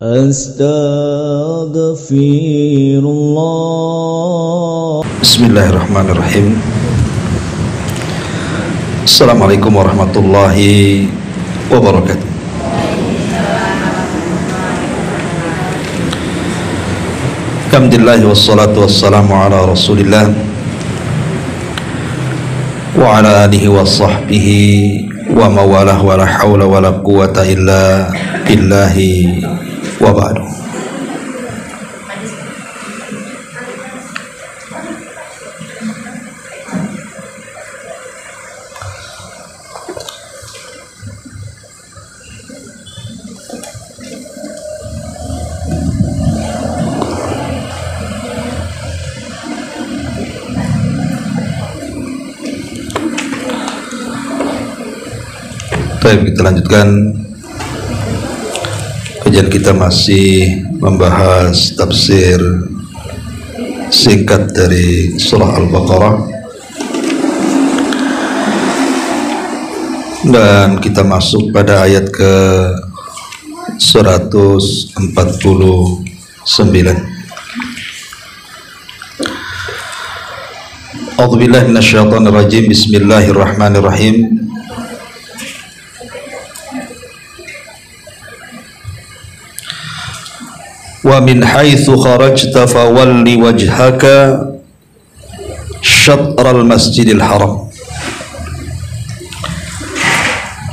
Astaghfirullah. Bismillahirrahmanirrahim. Assalamualaikum warahmatullahi wabarakatuh. Alhamdulillah wassalatu wassalamu ala Rasulillah wa ala alihi wa sahbihi wa mawalah wa la hawla wa la quwata illa billahi wa ba'du. Baik, kita lanjutkan kajian kita, masih membahas tafsir singkat dari surah Al-Baqarah, dan kita masuk pada ayat ke 149. A'udzubillahi minasyaitonir rajim. Bismillahirrahmanirrahim. Wa min haitsu kharajta fawalli wajhaka syatral masjidil haram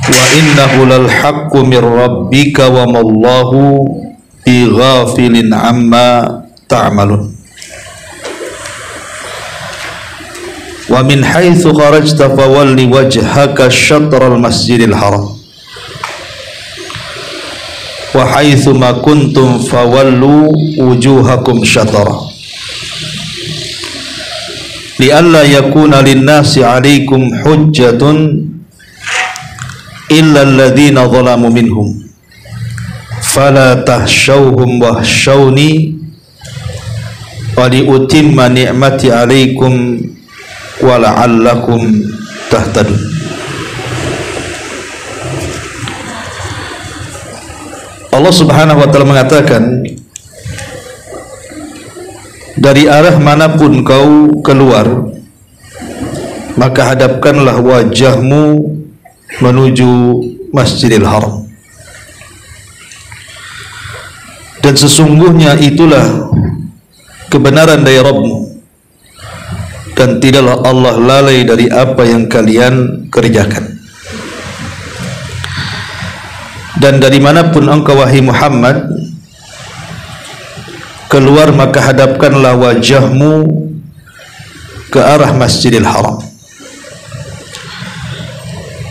wa innahu lal haqqu mir rabbika wa mallahu bighafilin amma ta'malun. Wa min haitsu kharajta fawalli wajhaka syatral masjidil haram wa haitsu ma kuntum fawallu wujuhakum syatara li'alla yakuna lin-nasi 'alaikum hujjatun illa alladhina zalamu minhum fala tahshawhum wahshawni wa liutimma ni'mati 'alaikum wa la'allakum tahtadun. Allah Subhanahu wa ta'ala mengatakan, dari arah manapun kau keluar, maka hadapkanlah wajahmu menuju Masjidil Haram, dan sesungguhnya itulah kebenaran dari Rabbmu, dan tidaklah Allah lalai dari apa yang kalian kerjakan. Dan dari manapun engkau wahai Muhammad keluar, maka hadapkanlah wajahmu ke arah Masjidil Haram,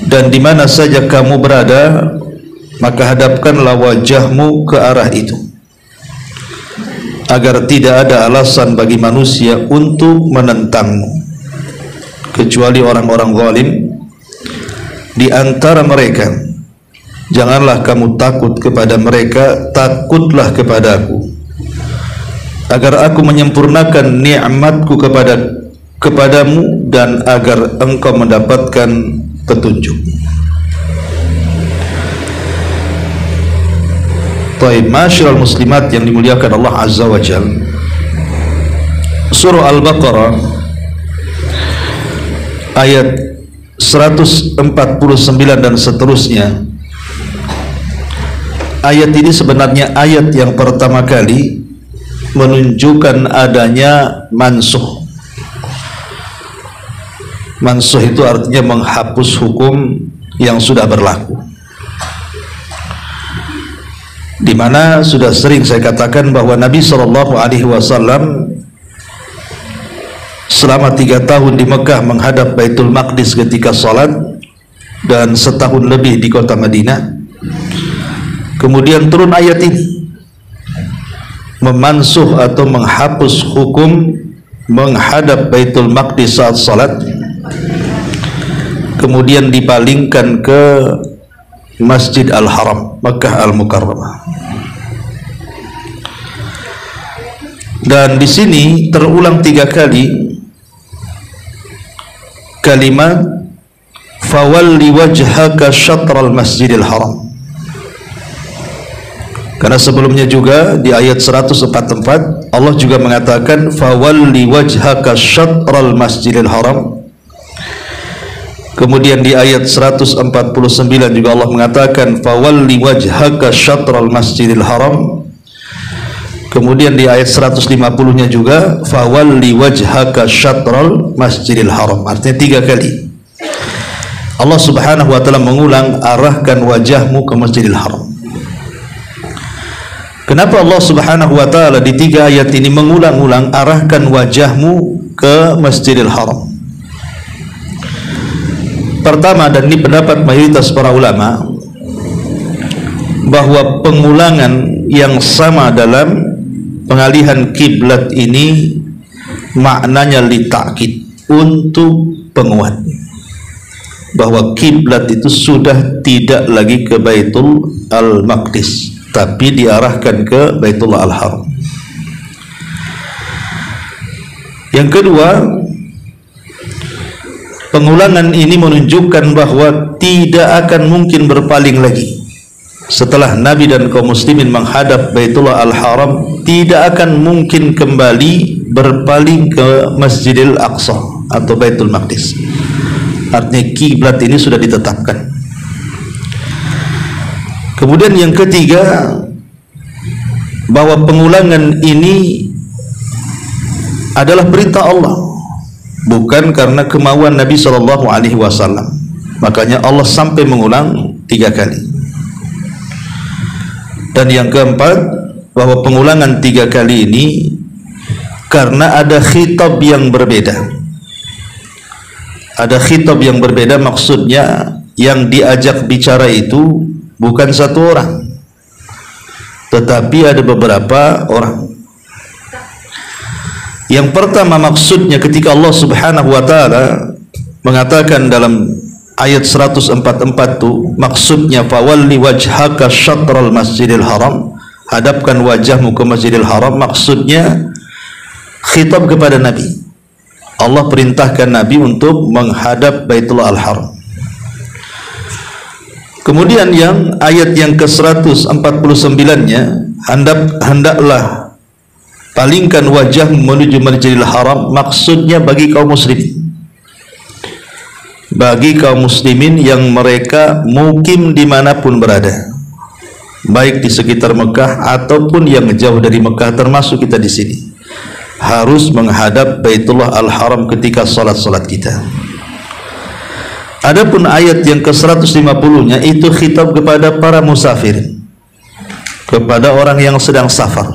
dan di mana saja kamu berada, maka hadapkanlah wajahmu ke arah itu, agar tidak ada alasan bagi manusia untuk menentangmu, kecuali orang-orang zalim di antara mereka. Janganlah kamu takut kepada mereka, takutlah kepadaku, agar aku menyempurnakan nikmatku kepadamu dan agar engkau mendapatkan petunjuk. Baik, masyiral muslimat yang dimuliakan Allah Azza wa Jalla, surah Al-Baqarah ayat 149 dan seterusnya. Ayat ini sebenarnya ayat yang pertama kali menunjukkan adanya mansuh. Mansuh itu artinya menghapus hukum yang sudah berlaku, di mana sudah sering saya katakan bahwa Nabi SAW selama 3 tahun di Mekah menghadap Baitul Maqdis ketika salat, dan setahun lebih di kota Madinah. Kemudian turun ayat ini memansuh atau menghapus hukum menghadap Baitul Maqdis saat salat, kemudian dipalingkan ke Masjid Al-Haram, Makkah Al-Mukarramah. Dan di sini terulang 3 kali kalimat fawalli wajhaka syatral masjidil haram. Karena sebelumnya juga di ayat 144 Allah juga mengatakan fawalli wajhaka syatral masjidil haram. Kemudian di ayat 149 juga Allah mengatakan fawalli wajhaka syatral masjidil haram. Kemudian di ayat 150-nya juga fawalli wajhaka syatral masjidil haram. Artinya 3 kali Allah Subhanahu wa taala mengulang arahkan wajahmu ke Masjidil Haram. Kenapa Allah Subhanahu wa taala di 3 ayat ini mengulang-ulang arahkan wajahmu ke Masjidil Haram? Pertama, dan ini pendapat mayoritas para ulama, bahwa pengulangan yang sama dalam pengalihan kiblat ini maknanya litakid, untuk penguat bahwa kiblat itu sudah tidak lagi ke Baitul Al-Maqdis, tapi diarahkan ke Baitullah Al-Haram. Yang kedua, pengulangan ini menunjukkan bahwa tidak akan mungkin berpaling lagi. Setelah Nabi dan kaum muslimin menghadap Baitullah Al-Haram, tidak akan mungkin kembali berpaling ke Masjidil Aqsa atau Baitul Maqdis. Artinya kiblat ini sudah ditetapkan. Kemudian yang ketiga, bahwa pengulangan ini adalah perintah Allah, bukan karena kemauan Nabi SAW. Makanya Allah sampai mengulang 3 kali. Dan yang keempat, bahwa pengulangan 3 kali ini karena ada khitab yang berbeda. Ada khitab yang berbeda, maksudnya yang diajak bicara itu bukan 1 orang, tetapi ada beberapa orang. Yang pertama maksudnya ketika Allah Subhanahu wa taala mengatakan dalam ayat 144 itu, maksudnya fawalli wajhaka syatral masjidil haram, hadapkan wajahmu ke Masjidil Haram, maksudnya khitab kepada Nabi. Allah perintahkan Nabi untuk menghadap Baitullah Al-Haram. Kemudian yang ayat yang ke-149-nya, hendaklah palingkan wajahmu menuju Masjidil Haram, maksudnya bagi kaum muslimin. Bagi kaum muslimin yang mereka mukim dimanapun berada, baik di sekitar Mekah ataupun yang jauh dari Mekah, termasuk kita di sini, harus menghadap Baitullah Al-Haram ketika salat-salat kita. Adapun ayat yang ke-150-nya itu khitab kepada para musafir, kepada orang yang sedang safar.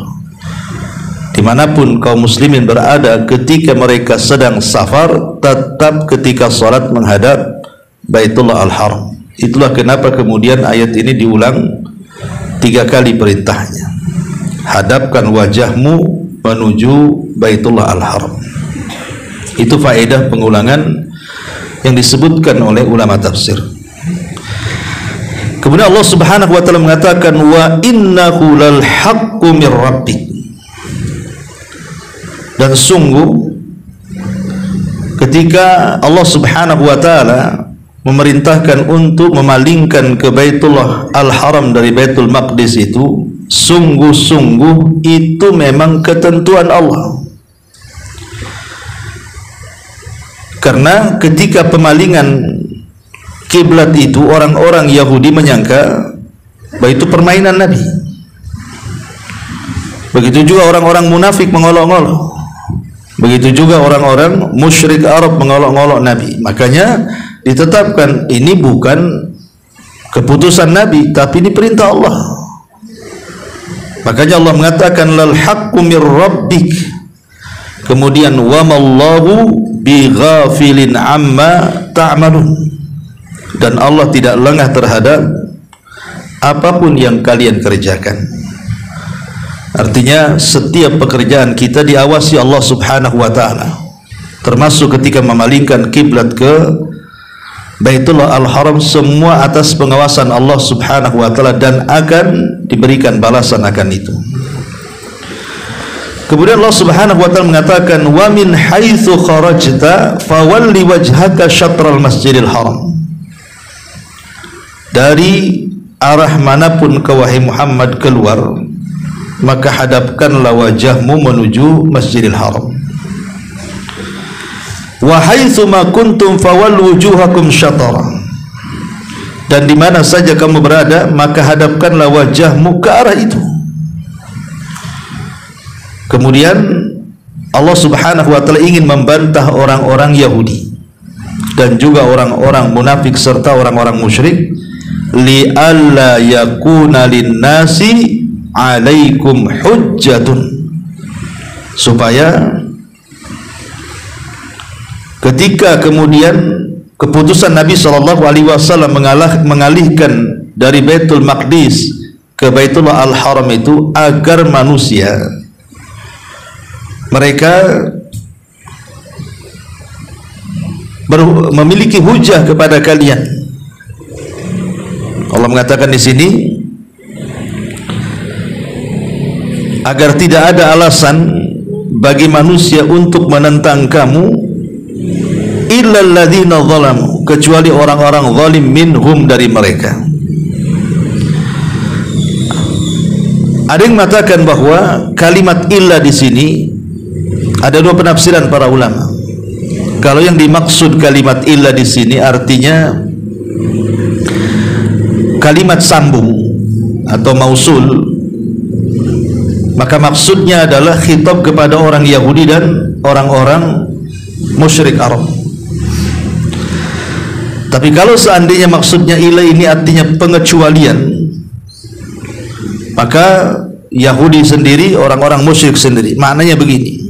Dimanapun kaum muslimin berada ketika mereka sedang safar, tetap ketika salat menghadap Baitullah Al-Haram. Itulah kenapa kemudian ayat ini diulang 3 kali perintahnya. Hadapkan wajahmu menuju Baitullah Al-Haram. Itu faedah pengulangan yang disebutkan oleh ulama tafsir. Kemudian Allah Subhanahu wa taala mengatakan wa innahu lal haqqu mir rabbik, dan sungguh ketika Allah Subhanahu wa taala memerintahkan untuk memalingkan ke Baitullah Al-Haram dari Baitul Maqdis itu, sungguh-sungguh itu memang ketentuan Allah. Karena ketika pemalingan kiblat itu, orang-orang Yahudi menyangka bahwa itu permainan Nabi. Begitu juga orang-orang munafik mengolok-olok. Begitu juga orang-orang musyrik Arab mengolok-olok Nabi. Makanya ditetapkan ini bukan keputusan Nabi, tapi ini perintah Allah. Makanya Allah mengatakan lal haqqu mir rabbik. Kemudian wa mallahu bighafilin amma ta'malun. Dan Allah tidak lengah terhadap apapun yang kalian kerjakan. Artinya setiap pekerjaan kita diawasi Allah Subhanahu wa taala, termasuk ketika memalingkan kiblat ke Baitullah Al-Haram, semua atas pengawasan Allah Subhanahu wa taala dan akan diberikan balasan akan itu. Kemudian Allah Subhanahu wa taala mengatakan wa min haitsu kharajta fawalli wajhaka syatral masjidil haram. Dari arah manapun kau wahai Muhammad keluar, maka hadapkanlah wajahmu menuju Masjidil Haram. Wa haitsu ma kuntum fawallu wujuhakum syatara, dan di mana saja kamu berada maka hadapkanlah wajahmu ke arah itu. Kemudian Allah Subhanahu wa taala ingin membantah orang-orang Yahudi dan juga orang-orang munafik serta orang-orang musyrik, li alla yakuna linnasi alaikum hujjatun, supaya ketika kemudian keputusan Nabi SAW mengalihkan dari Baitul Maqdis ke Baitullah Al-Haram itu agar manusia mereka memiliki hujah kepada kalian. Allah mengatakan di sini agar tidak ada alasan bagi manusia untuk menentang kamu, illal ladzina zalamu, kecuali orang-orang zalim minhum, dari mereka. Ada yang mengatakan bahwa kalimat illa di sini ada dua penafsiran para ulama. Kalau yang dimaksud kalimat illa di sini artinya kalimat sambung atau mausul, maka maksudnya adalah khitab kepada orang Yahudi dan orang-orang musyrik Arab. Tapi kalau seandainya maksudnya illa ini artinya pengecualian, maka Yahudi sendiri, orang-orang musyrik sendiri. Maknanya begini,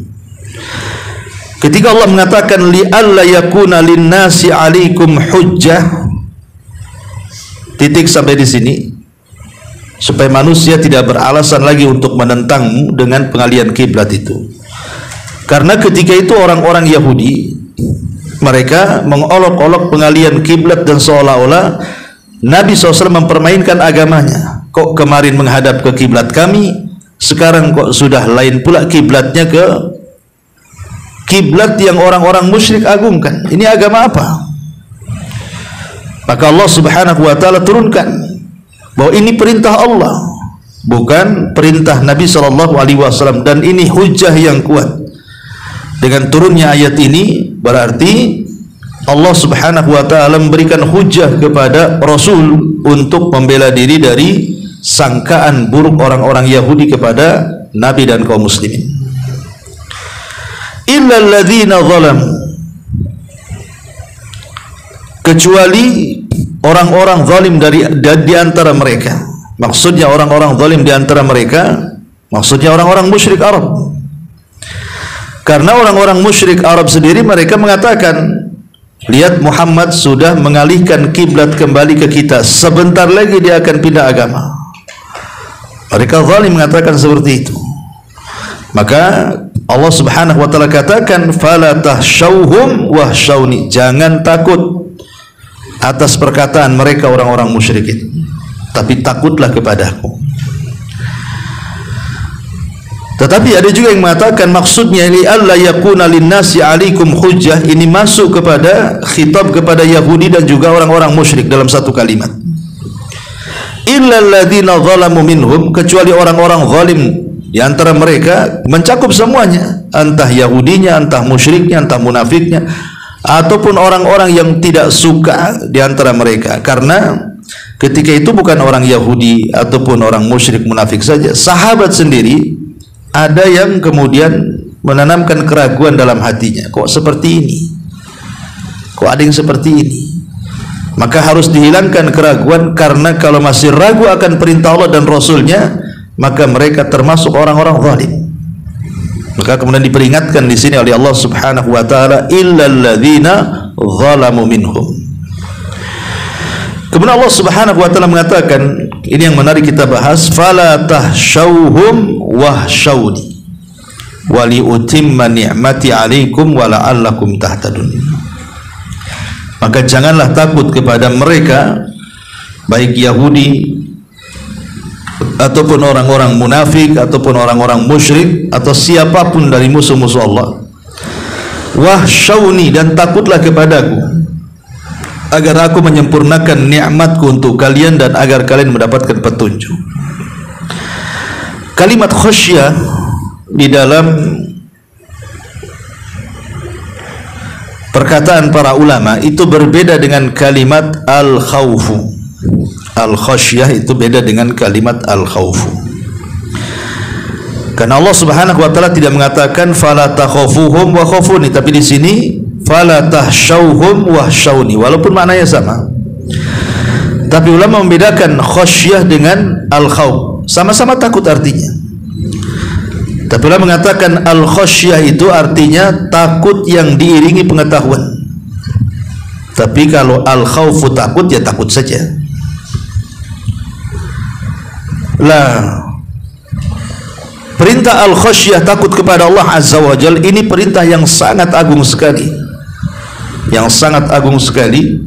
ketika Allah mengatakan li alla yakuna linnasi alaikum hujjah, titik sampai di sini, supaya manusia tidak beralasan lagi untuk menentangmu dengan pengalihan kiblat itu. Karena ketika itu orang-orang Yahudi mereka mengolok-olok pengalihan kiblat dan seolah-olah Nabi SAW mempermainkan agamanya. Kok kemarin menghadap ke kiblat kami, sekarang kok sudah lain pula kiblatnya ke kiblat yang orang-orang musyrik agungkan. Ini agama apa? Maka Allah Subhanahu wa taala turunkan bahwa ini perintah Allah, bukan perintah Nabi SAW, dan ini hujah yang kuat. Dengan turunnya ayat ini berarti Allah Subhanahu wa taala memberikan hujah kepada Rasul untuk membela diri dari sangkaan buruk orang-orang Yahudi kepada Nabi dan kaum muslimin. Illal ladzina zalamu, kecuali orang-orang zalim di antara mereka. Maksudnya orang-orang zalim di antara mereka, maksudnya orang-orang musyrik Arab. Karena orang-orang musyrik Arab sendiri mereka mengatakan, lihat Muhammad sudah mengalihkan kiblat kembali ke kita, sebentar lagi dia akan pindah agama. Mereka zalim mengatakan seperti itu. Maka Allah Subhanahu wa taala katakan, fala tahsyauhum wahsyauni, jangan takut atas perkataan mereka orang-orang musyrik itu, tapi takutlah kepadaku. Tetapi ada juga yang mengatakan maksudnya li alla yakuna linnasi alaikum hujjah, ini masuk kepada khitab kepada Yahudi dan juga orang-orang musyrik dalam satu kalimat. Illal ladzina zalamu minhum, kecuali orang-orang zalim di antara mereka, mencakup semuanya, entah Yahudinya, entah musyriknya, entah munafiknya, ataupun orang-orang yang tidak suka di antara mereka. Karena ketika itu bukan orang Yahudi ataupun orang musyrik munafik saja, sahabat sendiri ada yang kemudian menanamkan keraguan dalam hatinya, kok seperti ini, kok ada yang seperti ini. Maka harus dihilangkan keraguan, karena kalau masih ragu akan perintah Allah dan Rasulnya, maka mereka termasuk orang-orang zalim. Maka kemudian diperingatkan di sini oleh Allah Subhanahu wa taala, illal ladzina zalamu minhum. Kemudian Allah Subhanahu wa taala mengatakan, ini yang menarik kita bahas, fala tahsyauhum wahsyauni wa li utimma ni'mati 'alaikum wa la'allakum tahtadun. Maka janganlah takut kepada mereka, baik Yahudi ataupun orang-orang munafik ataupun orang-orang musyrik atau siapapun dari musuh-musuh Allah. Wahsyauni, dan takutlah kepadaku agar aku menyempurnakan nikmatku untuk kalian dan agar kalian mendapatkan petunjuk. Kalimat khasyah di dalam perkataan para ulama itu berbeda dengan kalimat al-khawfu. Al-khasyah itu beda dengan kalimat al-khawfu. Karena Allah Subhanahu wa taala tidak mengatakan fala takhafuhum wa khafuni, tapi di sini fala tahsyauhum wahsyauni, walaupun maknanya sama. Tapi ulama membedakan khasyah dengan al-khawf. Sama-sama takut artinya. Tapi ulama mengatakan al-khasyah itu artinya takut yang diiringi pengetahuan. Tapi kalau al-khawfu takut, ya takut saja. Lah, perintah al-khasyah takut kepada Allah Azza wa Jalla ini perintah yang sangat agung sekali. Yang sangat agung sekali,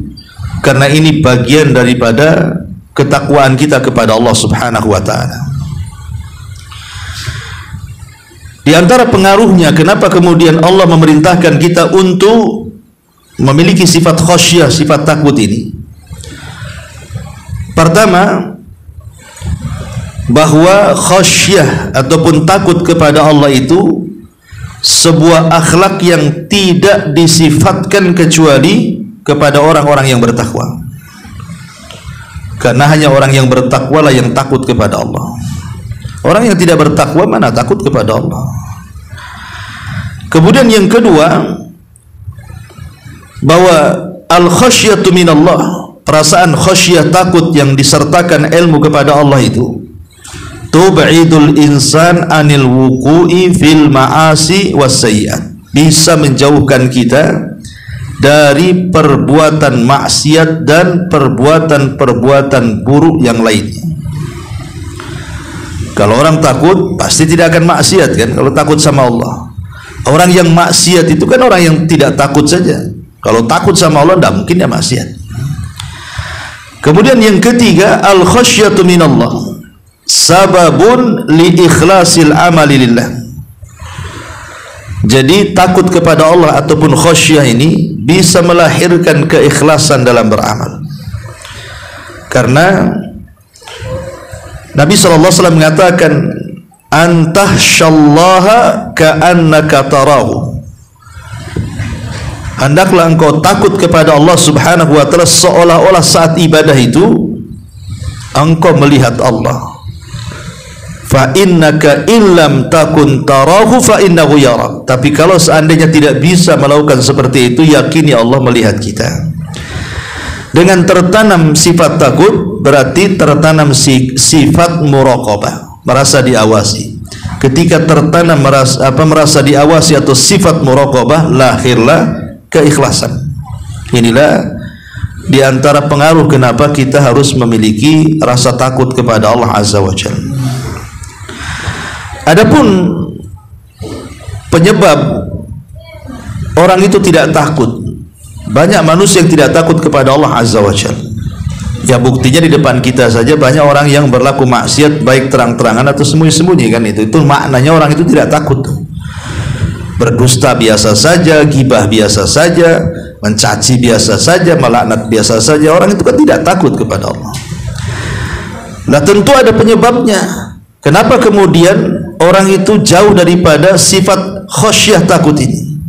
karena ini bagian daripada ketakwaan kita kepada Allah Subhanahu wa taala. Di antara pengaruhnya kenapa kemudian Allah memerintahkan kita untuk memiliki sifat khasyah, sifat takut ini. Pertama, bahwa khasyah ataupun takut kepada Allah itu sebuah akhlak yang tidak disifatkan kecuali kepada orang-orang yang bertakwa. Karena hanya orang yang bertakwa lah yang takut kepada Allah. Orang yang tidak bertakwa mana takut kepada Allah. Kemudian yang kedua, bahwa al-khasyatu minallah, perasaan khasyah takut yang disertakan ilmu kepada Allah itu tub'idul insan anil wuqu'i fil ma'asi was-sayyi'at, bisa menjauhkan kita dari perbuatan maksiat dan perbuatan-perbuatan buruk yang lainnya. Kalau orang takut pasti tidak akan maksiat kan, kalau takut sama Allah. Orang yang maksiat itu kan orang yang tidak takut saja. Kalau takut sama Allah tidak mungkin dia maksiat. Kemudian yang ketiga, al-khasyatu minallah sababun li ikhlasil amali lillah. Jadi takut kepada Allah ataupun khasyah ini bisa melahirkan keikhlasan dalam beramal. Karena Nabi SAW mengatakan antahsyallaha ka'annaka tarahu, hendaklah engkau takut kepada Allah Subhanahu wa ta'ala seolah-olah saat ibadah itu engkau melihat Allah. Fa innaka illam takun tarahu fa innahu yarak. Tapi kalau seandainya tidak bisa melakukan seperti itu, yakini Allah melihat kita. Dengan tertanam sifat takut berarti tertanam sifat muraqabah, merasa diawasi. Ketika tertanam merasa diawasi atau sifat muraqabah, lahirlah keikhlasan. Inilah di antara pengaruh kenapa kita harus memiliki rasa takut kepada Allah Azza wa Jalla. Adapun penyebab orang itu tidak takut, banyak manusia yang tidak takut kepada Allah Azza wa Jalla. Ya buktinya di depan kita saja banyak orang yang berlaku maksiat baik terang-terangan atau sembunyi-sembunyi kan itu. Itu maknanya orang itu tidak takut. Berdusta biasa saja, gibah biasa saja, mencaci biasa saja, melaknat biasa saja. Orang itu kan tidak takut kepada Allah. Nah tentu ada penyebabnya. Kenapa kemudian orang itu jauh daripada sifat khasyah takut ini?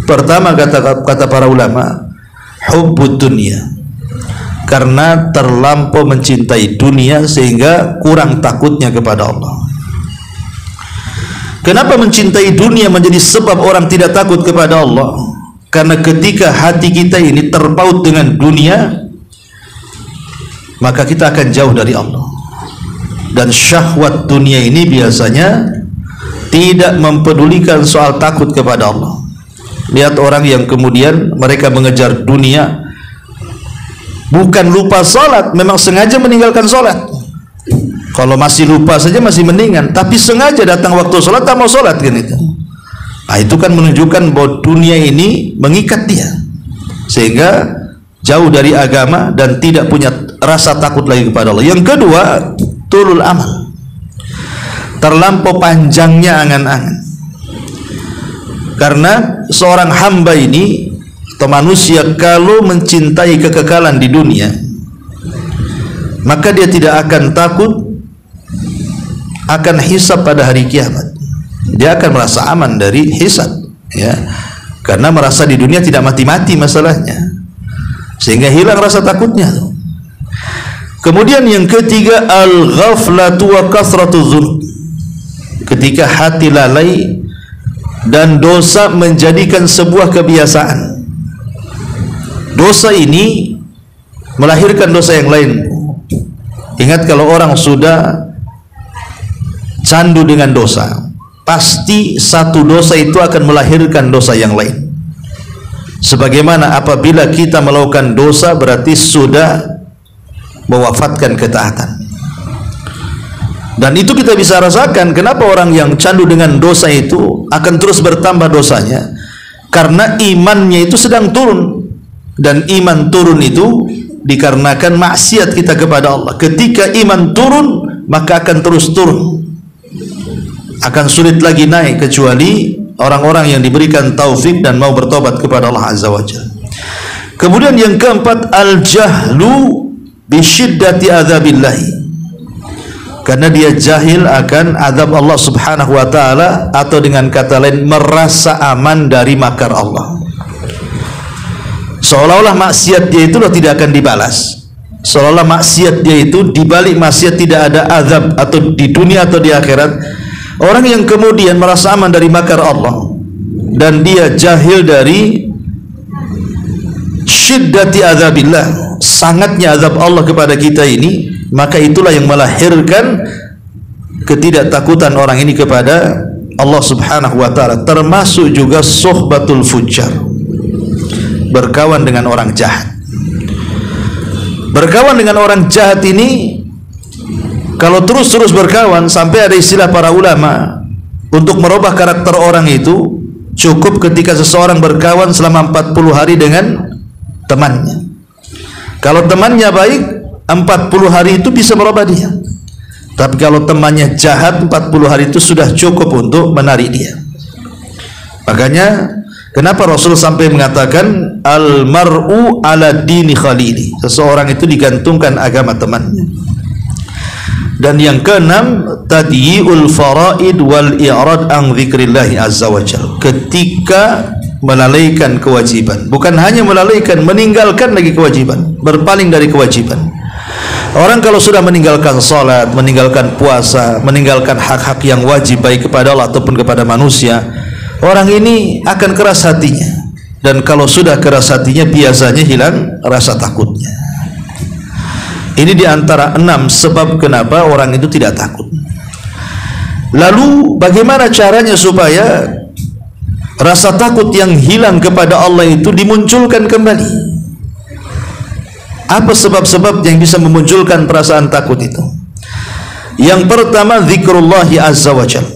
Pertama kata para ulama, hubbud dunya, karena terlampau mencintai dunia sehingga kurang takutnya kepada Allah. Kenapa mencintai dunia menjadi sebab orang tidak takut kepada Allah? Karena ketika hati kita ini terpaut dengan dunia, maka kita akan jauh dari Allah. Dan syahwat dunia ini biasanya tidak mempedulikan soal takut kepada Allah. Lihat orang yang kemudian mereka mengejar dunia, bukan lupa sholat, memang sengaja meninggalkan sholat. Kalau masih lupa saja masih mendingan, tapi sengaja datang waktu sholat tak mau sholat kan itu. Nah itu kan menunjukkan bahwa dunia ini mengikat dia sehingga jauh dari agama dan tidak punya rasa takut lagi kepada Allah. Yang kedua, tulul amal, terlampau panjangnya angan-angan. Karena seorang hamba ini atau manusia kalau mencintai kekekalan di dunia, maka dia tidak akan takut akan hisab pada hari kiamat. Dia akan merasa aman dari hisab, ya, karena merasa di dunia tidak mati-mati masalahnya, sehingga hilang rasa takutnya. Kemudian yang ketiga, al-ghaflatu wa kasratu dzunub. Ketika hati lalai dan dosa menjadikan sebuah kebiasaan. Dosa ini melahirkan dosa yang lain. Ingat, kalau orang sudah candu dengan dosa, pasti satu dosa itu akan melahirkan dosa yang lain. Sebagaimana apabila kita melakukan dosa, berarti sudah mewafatkan ketaatan. Dan itu kita bisa rasakan kenapa orang yang candu dengan dosa itu akan terus bertambah dosanya, karena imannya itu sedang turun. Dan iman turun itu dikarenakan maksiat kita kepada Allah. Ketika iman turun, maka akan terus turun, akan sulit lagi naik, kecuali orang-orang yang diberikan taufik dan mau bertobat kepada Allah Azza wa Jalla. Kemudian yang keempat, al-jahlu bisyiddati adzabillahi. Karena dia jahil akan azab Allah Subhanahu wa taala, atau dengan kata lain merasa aman dari makar Allah. Seolah-olah maksiat dia itu tidak akan dibalas. Seolah-olah maksiat dia itu, di balik maksiat tidak ada azab, atau di dunia atau di akhirat. Orang yang kemudian merasa aman dari makar Allah dan dia jahil dari syiddati azabillah, sangatnya azab Allah kepada kita ini, maka itulah yang melahirkan ketidaktakutan orang ini kepada Allah Subhanahu wa taala. Termasuk juga suhbatul fujjar, berkawan dengan orang jahat. Berkawan dengan orang jahat ini, kalau terus-terus berkawan, sampai ada istilah para ulama untuk merubah karakter orang itu, cukup ketika seseorang berkawan selama 40 hari dengan temannya. Kalau temannya baik, 40 hari itu bisa merubah dia. Tapi kalau temannya jahat, 40 hari itu sudah cukup untuk menarik dia. Makanya kenapa Rasul sampai mengatakan al-mar'u ala dini khalili, seseorang itu digantungkan agama temannya. Dan yang keenam, tadyi'ul faraid wal i'rad an dzikrillah azza wajalla. Ketika melalaikan kewajiban, bukan hanya melalaikan, meninggalkan lagi kewajiban, berpaling dari kewajiban. Orang kalau sudah meninggalkan salat, meninggalkan puasa, meninggalkan hak-hak yang wajib baik kepada Allah ataupun kepada manusia, orang ini akan keras hatinya. Dan kalau sudah keras hatinya, biasanya hilang rasa takutnya. Ini diantara 6 sebab kenapa orang itu tidak takut. Lalu bagaimana caranya supaya rasa takut yang hilang kepada Allah itu dimunculkan kembali? Apa sebab-sebab yang bisa memunculkan perasaan takut itu? Yang pertama, zikrullahi azza wa jalla,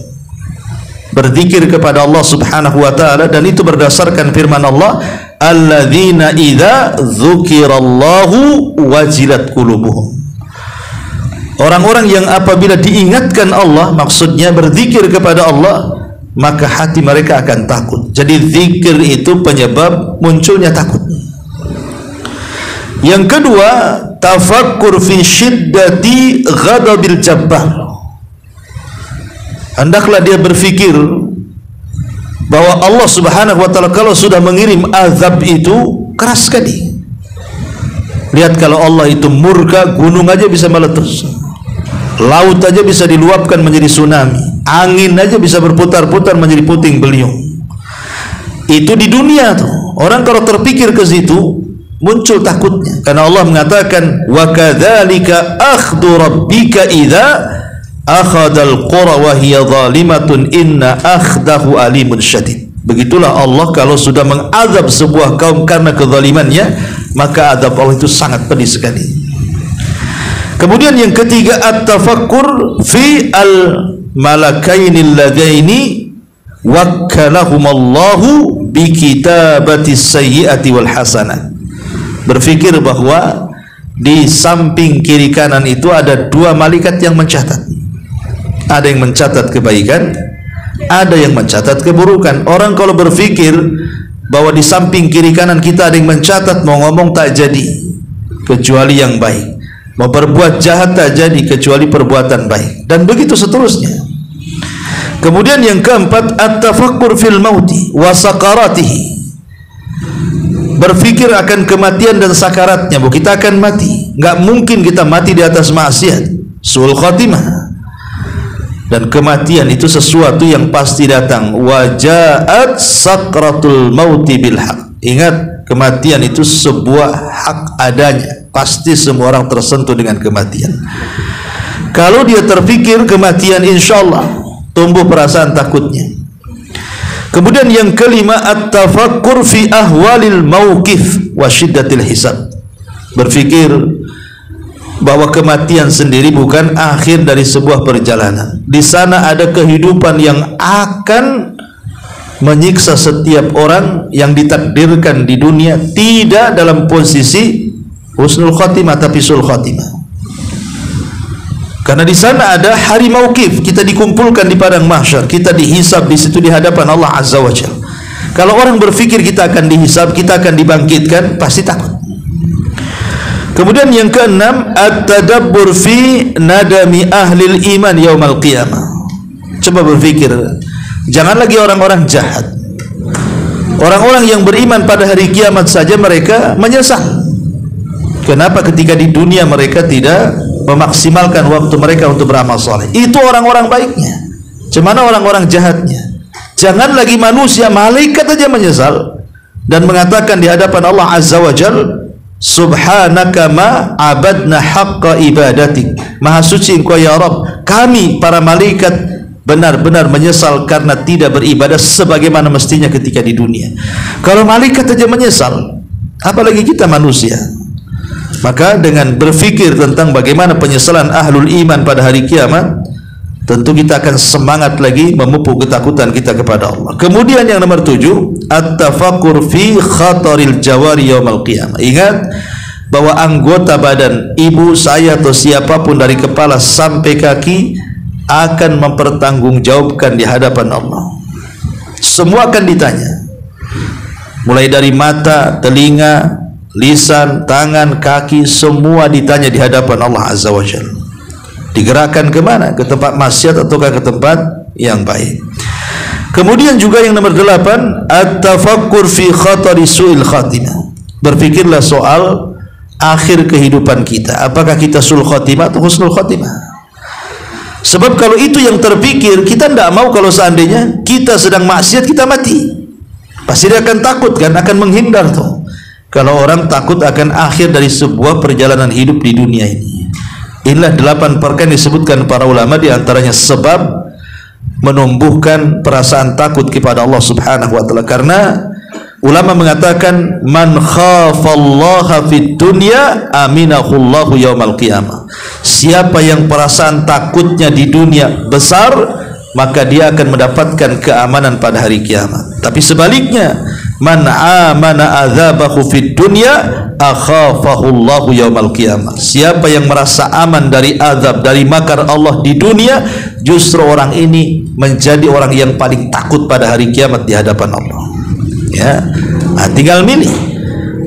berzikir kepada Allah Subhanahu wa taala, dan itu berdasarkan firman Allah, alladzina idza dzukirallahu wajilat qulubuhum. Orang-orang yang apabila diingatkan Allah, maksudnya berzikir kepada Allah, maka hati mereka akan takut. Jadi zikir itu penyebab munculnya takut. Yang kedua, tafakkur fi syiddati ghadabil jabbar. Hendaklah dia berfikir bahwa Allah Subhanahu wa taala kalau sudah mengirim azab itu keras sekali. Lihat, kalau Allah itu murka, gunung aja bisa meletus, laut aja bisa diluapkan menjadi tsunami, angin aja bisa berputar-putar menjadi puting beliung. Itu di dunia tuh. Orang kalau terpikir ke situ, muncul takutnya, karena Allah mengatakan wa kadzalika akhdhu rabbika idza akhadhal qura wa hiya zalimatun inna akhdahu alimun syadid. Begitulah Allah kalau sudah mengazab sebuah kaum karena kezalimannya, maka azab Allah itu sangat pedih sekali. Kemudian yang ketiga, at-tafakkur fi al-malakainil ladaini wakkalahumallahu bi kitabati sayyiati wal hasanat. Berfikir bahwa di samping kiri kanan itu ada 2 malaikat yang mencatat. Ada yang mencatat kebaikan, ada yang mencatat keburukan. Orang kalau berfikir bahwa di samping kiri kanan kita ada yang mencatat, mau ngomong tak jadi, kecuali yang baik. Mau berbuat jahat tak jadi kecuali perbuatan baik, dan begitu seterusnya. Kemudian yang keempat, at-tafakkur fil mauti wa sakaratihi. Berfikir akan kematian dan sakaratnya. Bahwa kita akan mati, nggak mungkin kita mati di atas maksiat, suul khatimah. Dan kematian itu sesuatu yang pasti datang. Wajaat sakratul mauti bil haq. Ingat, kematian itu sebuah hak adanya. Pasti semua orang tersentuh dengan kematian. Kalau dia terfikir kematian, insya Allah tumbuh perasaan takutnya. Kemudian yang kelima, at-tafakkur fi ahwalil mauqif wa syiddatil hisab. Berfikir bahwa kematian sendiri bukan akhir dari sebuah perjalanan. Di sana ada kehidupan yang akan menyiksa setiap orang yang ditakdirkan di dunia tidak dalam posisi husnul khatimah tapi sul khatimah. Karena di sana ada hari mauqif, kita dikumpulkan di padang mahsyar, kita dihisab di situ di hadapan Allah Azza wa Jalla. Kalau orang berfikir kita akan dihisab, kita akan dibangkitkan, pasti takut. Kemudian yang keenam, at-tadabbur fi nadami ahlil iman yaumal qiyamah. Coba berfikir, jangan lagi orang-orang jahat. Orang-orang yang beriman pada hari kiamat saja mereka menyesal. Kenapa ketika di dunia mereka tidak memaksimalkan waktu mereka untuk beramal saleh? Itu orang-orang baiknya. Cemana orang-orang jahatnya? Jangan lagi manusia, malaikat aja menyesal dan mengatakan di hadapan Allah Azza wa Jalla, subhanaka ma abadna haqqa ibadatik. Maha suci engkau ya Rabb, kami para malaikat benar-benar menyesal karena tidak beribadah sebagaimana mestinya ketika di dunia. Kalau malaikat aja menyesal, apalagi kita manusia. Maka dengan berfikir tentang bagaimana penyesalan ahlul iman pada hari kiamat, tentu kita akan semangat lagi memupuk ketakutan kita kepada Allah. Kemudian yang nomor 7, at-tafakkur fi khataril jawari yaumal qiyamah. Ingat bahwa anggota badan ibu, saya atau siapapun dari kepala sampai kaki akan mempertanggungjawabkan di hadapan Allah. Semua akan ditanya, mulai dari mata, telinga, lisan, tangan, kaki, semua ditanya di hadapan Allah Azza wa Jalla. Digerakkan kemana? Ke tempat maksiat ataukah ke tempat yang baik? Kemudian juga yang nomor 8, at-tafakkur fi khatari su'il khatimah. Berfikirlah soal akhir kehidupan kita. Apakah kita sul khatimah atau husnul khatimah? Sebab kalau itu yang terpikir, kita tidak mau kalau seandainya kita sedang maksiat kita mati. Pasti dia akan takut kan, akan menghindar tuh. Kalau orang takut akan akhir dari sebuah perjalanan hidup di dunia ini. Inilah 8 perkara disebutkan para ulama, di antaranya sebab menumbuhkan perasaan takut kepada Allah Subhanahu wa taala. Karena ulama mengatakan man khafallaha fid dunya aminahullahu yaumal qiyamah. Siapa yang perasaan takutnya di dunia besar, maka dia akan mendapatkan keamanan pada hari kiamat. Tapi sebaliknya, man amana adzabahu fid dunya akhafahullahu yaumal qiyamah. Siapa yang merasa aman dari azab, dari makar Allah di dunia, justru orang ini menjadi orang yang paling takut pada hari kiamat di hadapan Allah. Ya, nah, tinggal milih.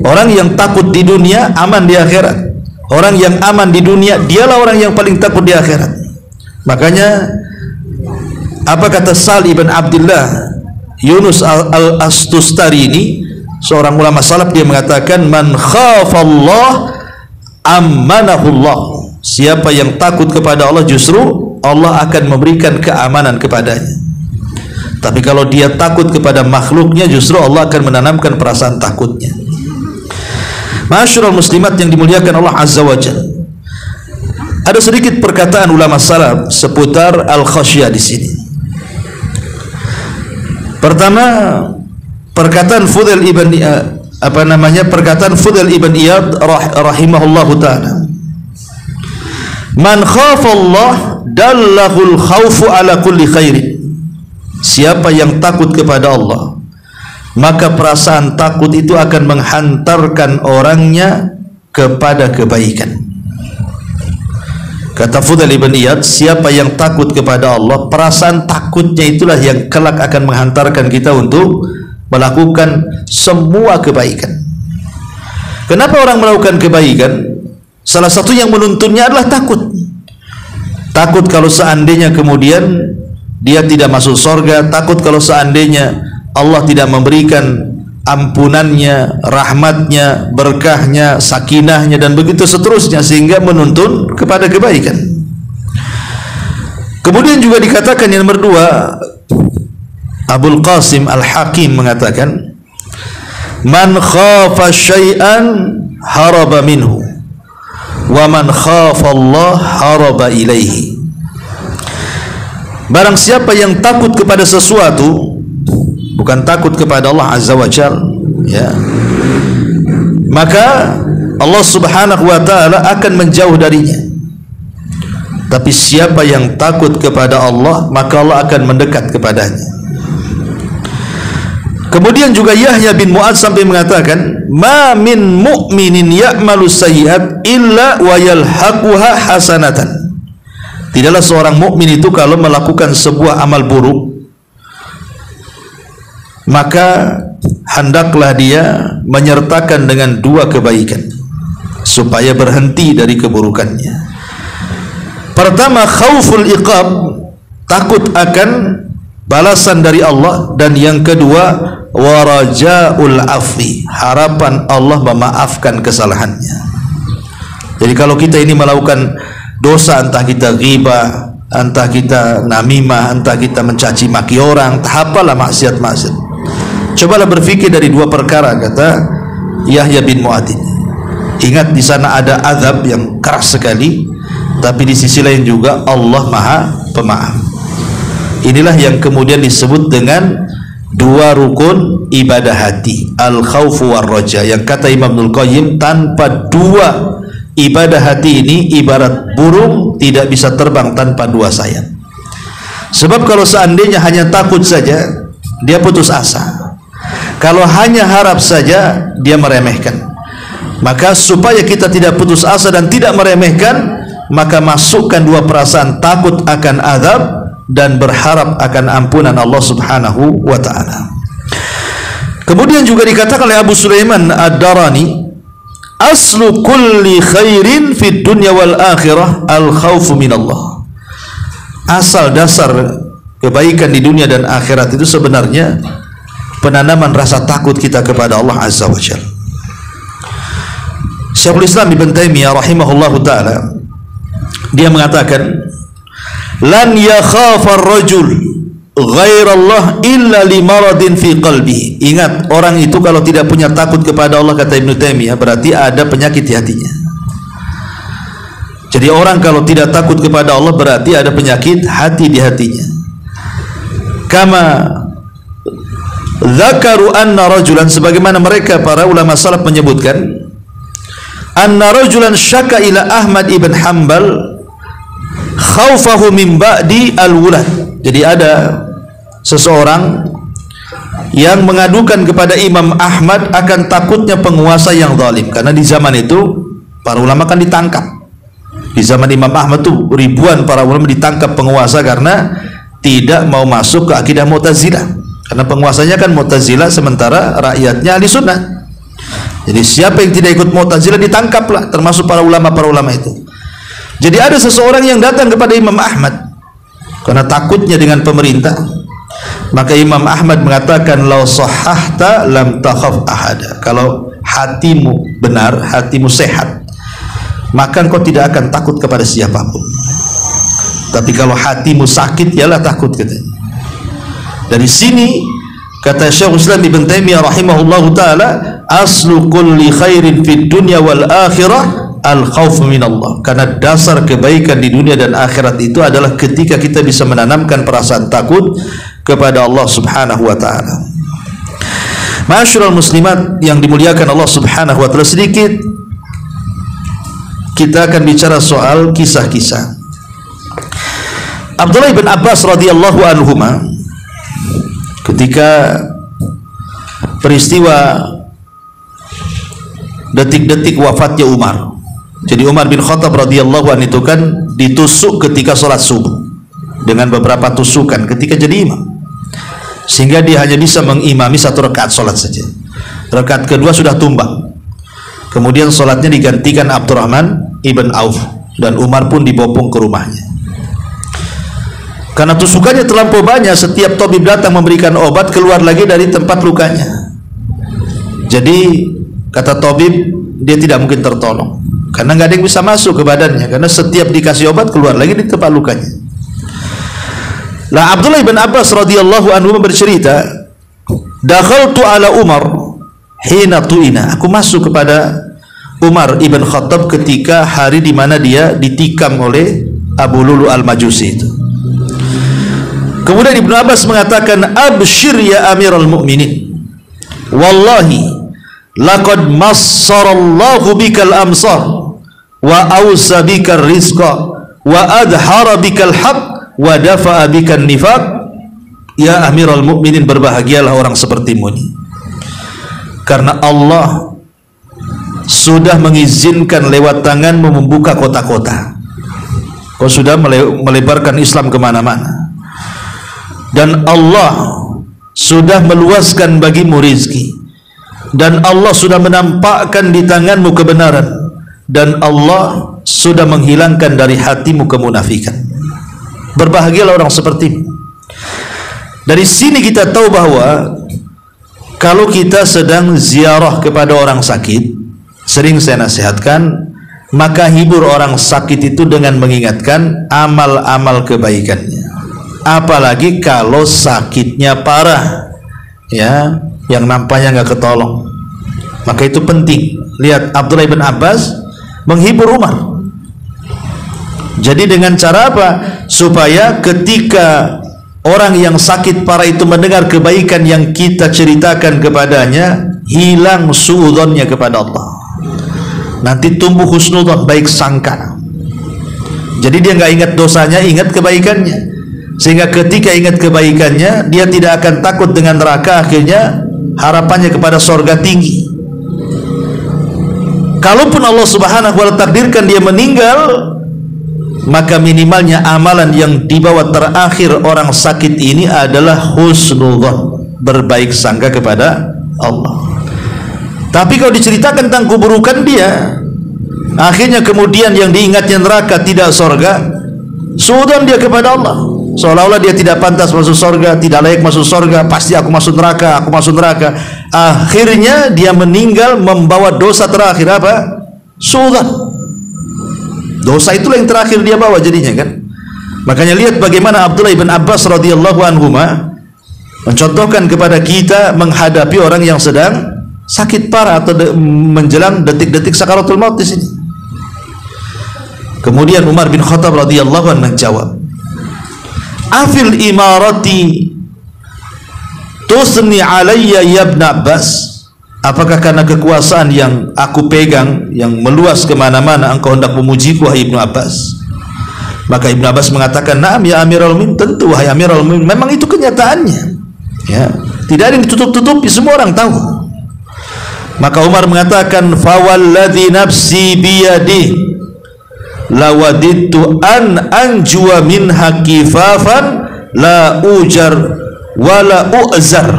Orang yang takut di dunia aman di akhirat. Orang yang aman di dunia dialah orang yang paling takut di akhirat. Makanya apa kata Sal ibn Abdullah Yunus al-Astustari ini, seorang ulama salaf, dia mengatakan man khafallah ammanahullah. Siapa yang takut kepada Allah, justru Allah akan memberikan keamanan kepadanya. Tapi kalau dia takut kepada makhluknya, justru Allah akan menanamkan perasaan takutnya. Ma'asyiral muslimat yang dimuliakan Allah Azza wa Jalla, ada sedikit perkataan ulama salaf seputar al-khasyah di sini. Pertama, perkataan Fudail ibn perkataan Fudail ibn Iyad rahimahullahu taala. Man khafa Allah dallahul khaufu ala kulli khairin. Siapa yang takut kepada Allah, maka perasaan takut itu akan menghantarkan orangnya kepada kebaikan. Kata Fudail ibn Iyad, siapa yang takut kepada Allah, perasaan takutnya itulah yang kelak akan menghantarkan kita untuk melakukan semua kebaikan. Kenapa orang melakukan kebaikan? Salah satu yang menuntunnya adalah takut. Takut kalau seandainya kemudian dia tidak masuk surga, takut kalau seandainya Allah tidak memberikan ampunannya, rahmatnya, berkahnya, sakinahnya, dan begitu seterusnya, sehingga menuntun kepada kebaikan. Kemudian juga dikatakan yang nomor 2, Abul Qasim Al-Hakim mengatakan, man khafa syai'an haraba minhu wa man khafa Allah haraba ilaihi. Barang siapa yang takut kepada sesuatu, bukan takut kepada Allah Azza wa Jalla, ya, maka Allah Subhanahu wa taala akan menjauh darinya. Tapi siapa yang takut kepada Allah, maka Allah akan mendekat kepadanya. Kemudian juga Yahya bin Mu'adz sampai mengatakan, ma min mu'minin ya'malu sayyi'at illa wa yalhaquha hasanatan. Tidaklah seorang mukmin itu kalau melakukan sebuah amal buruk, maka hendaklah dia menyertakan dengan 2 kebaikan supaya berhenti dari keburukannya. Pertama, khauful iqab, takut akan balasan dari Allah, dan yang kedua, warajaul afwi, harapan Allah memaafkan kesalahannya. Jadi kalau kita ini melakukan dosa, entah kita ghibah, entah kita namimah, entah kita mencaci maki orang, entah apalah maksiat-maksiat, cobalah berfikir dari 2 perkara, kata Yahya bin Mu'adz. Ingat, di sana ada azab yang keras sekali, tapi di sisi lain juga Allah Maha Pemaaf. Inilah yang kemudian disebut dengan 2 rukun ibadah hati, al-khaufu war raja, yang kata Imam Ibnul Qayyim, tanpa 2 ibadah hati ini ibarat burung tidak bisa terbang tanpa 2 sayap. Sebab kalau seandainya hanya takut saja, dia putus asa. Kalau hanya harap saja, dia meremehkan. Maka supaya kita tidak putus asa dan tidak meremehkan, maka masukkan 2 perasaan, takut akan azab dan berharap akan ampunan Allah Subhanahu wa ta'ala. Kemudian juga dikatakan oleh Abu Sulaiman Ad-Darani, aslu kulli khairin fid dunya wal akhirah al khaufu minallah. Asal dasar kebaikan di dunia dan akhirat itu sebenarnya penanaman rasa takut kita kepada Allah Azza wa Jalla. Syekhul Islam Ibn Taimiyah rahimahullahu ta'ala, dia mengatakan, lan yakhafar rajul ghairallah illa limaradin fi qalbihi. Ingat, orang itu kalau tidak punya takut kepada Allah, kata Ibnu Taimiyah, berarti ada penyakit di hatinya. Jadi orang kalau tidak takut kepada Allah berarti ada penyakit hati di hatinya. Kama dzakaru anna rajulan, sebagaimana mereka para ulama salaf menyebutkan, anna rajulan syaka ila Ahmad ibn Hanbal khaufahu min ba'di al-wulad. Jadi ada seseorang yang mengadukan kepada Imam Ahmad akan takutnya penguasa yang zalim, karena di zaman itu para ulama kan ditangkap. Di zaman Imam Ahmad tuh ribuan para ulama ditangkap penguasa karena tidak mau masuk ke akidah Mu'tazilah, karena penguasanya kan Mu'tazilah sementara rakyatnya ahli sunnah. Jadi siapa yang tidak ikut Mu'tazilah ditangkaplah, termasuk para ulama itu. Jadi ada seseorang yang datang kepada Imam Ahmad karena takutnya dengan pemerintah. Maka Imam Ahmad mengatakan, lau sahahta lam takhaf ahada. Kalau hatimu benar, hatimu sehat, maka engkau tidak akan takut kepada siapapun. Tapi kalau hatimu sakit, ialah takut, katanya. Dari sini kata Syekhul Islam Ibn Taimiyah rahimahullahu ta'ala, aslu kulli khairin fid dunya wal akhirah al khauf minallah. Karena dasar kebaikan di dunia dan akhirat itu adalah ketika kita bisa menanamkan perasaan takut kepada Allah Subhanahu wa ta'ala. Ma'asyiral muslimat yang dimuliakan Allah Subhanahu wa ta'ala, sedikit kita akan bicara soal kisah-kisah. Abdullah bin Abbas radhiyallahu anhuma, ketika peristiwa detik-detik wafatnya Umar. Jadi Umar bin Khattab radhiyallahu anhu itu kan ditusuk ketika sholat subuh dengan beberapa tusukan ketika jadi imam, sehingga dia hanya bisa mengimami 1 rakaat sholat saja. Rakaat kedua sudah tumbang. Kemudian sholatnya digantikan Abdurrahman ibn Auf, dan Umar pun dibopong ke rumahnya. Karena tusukannya terlampau banyak, setiap tabib datang memberikan obat, keluar lagi dari tempat lukanya. Jadi kata tabib, dia tidak mungkin tertolong karena nggak ada yang bisa masuk ke badannya, karena setiap dikasih obat keluar lagi di tempat lukanya. Lah Abdullah bin Abbas radhiyallahu anhu bercerita, dakhaltu ala Umar hina tu'ina. Aku masuk kepada Umar ibn Khattab ketika hari di mana dia ditikam oleh Abu Lulu al-Majusi itu. Kemudian Ibnu Abbas mengatakan, abshir ya Amirul Mukminin, wallahi laqad massarallahu bikal amsar wa awsa bikal rizqa wa adhara bikal haq wa dafa'a bikan nifaq. Ya Amirul Mukminin, berbahagialah orang sepertimu ini, karena Allah sudah mengizinkan lewat tanganmu membuka kota-kota. Kau sudah melebarkan Islam kemana-mana, dan Allah sudah meluaskan bagimu rizki, dan Allah sudah menampakkan di tanganmu kebenaran, dan Allah sudah menghilangkan dari hatimu kemunafikan. Berbahagialah orang sepertimu. Dari sini kita tahu bahwa kalau kita sedang ziarah kepada orang sakit, sering saya nasihatkan, maka hibur orang sakit itu dengan mengingatkan amal-amal kebaikannya. Apalagi kalau sakitnya parah, ya, yang nampaknya nggak ketolong. Maka itu penting. Lihat Abdullah bin Abbas menghibur Umar. Jadi dengan cara apa? Supaya ketika orang yang sakit parah itu mendengar kebaikan yang kita ceritakan kepadanya, hilang suudzonnya kepada Allah. Nanti tumbuh husnudzon, baik sangka. Jadi dia nggak ingat dosanya, ingat kebaikannya. Sehingga ketika ingat kebaikannya, dia tidak akan takut dengan neraka, akhirnya harapannya kepada sorga tinggi. Kalaupun Allah subhanahu wa ta'ala takdirkan dia meninggal, maka minimalnya amalan yang dibawa terakhir orang sakit ini adalah husnudzon, berbaik sangka kepada Allah. Tapi kalau diceritakan tentang keburukan dia, akhirnya kemudian yang diingatnya neraka, tidak sorga, suudzon dia kepada Allah, seolah-olah dia tidak pantas masuk sorga, tidak layak masuk sorga, pasti aku masuk neraka, aku masuk neraka. Akhirnya dia meninggal membawa dosa terakhir apa? Suudzon. Dosa itulah yang terakhir dia bawa jadinya kan. Makanya lihat bagaimana Abdullah bin Abbas radhiyallahu anhuma mencontohkan kepada kita menghadapi orang yang sedang sakit parah atau menjelang detik-detik sakaratul maut di sini. Kemudian Umar bin Khattab radhiyallahu anhu menjawab, afil imarati tusni alayya ya Ibn Abbas. Apakah karena kekuasaan yang aku pegang yang meluas kemana-mana engkau hendak memujiku wahai Ibnu Abbas? Maka Ibnu Abbas mengatakan, na'am ya Amirul Mukminin, tentu wahai Amirul Mukminin, memang itu kenyataannya, ya, tidak ada yang ditutup-tutupi, semua orang tahu. Maka Umar mengatakan, fawalladzi nafsi biyadihi lawadittu an anjua minha kifafan la ujar wala u'zar,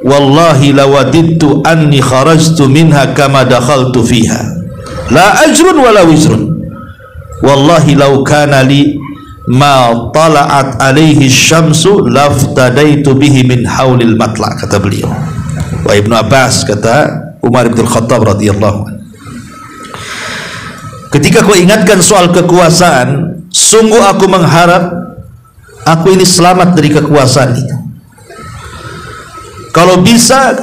wallahi lawadittu anni kharajtu minha kama dakhaltu fiha la ajrun wala wizrun, wallahi law kana li ma tala'at alaihi syamsu laftadaitu bihi min haulil matla, kata beliau. Wa Ibnu Abbas, kata Umar bin Khattab radhiyallahu anhu, ketika kau ingatkan soal kekuasaan, sungguh aku mengharap aku ini selamat dari kekuasaan itu. Kalau bisa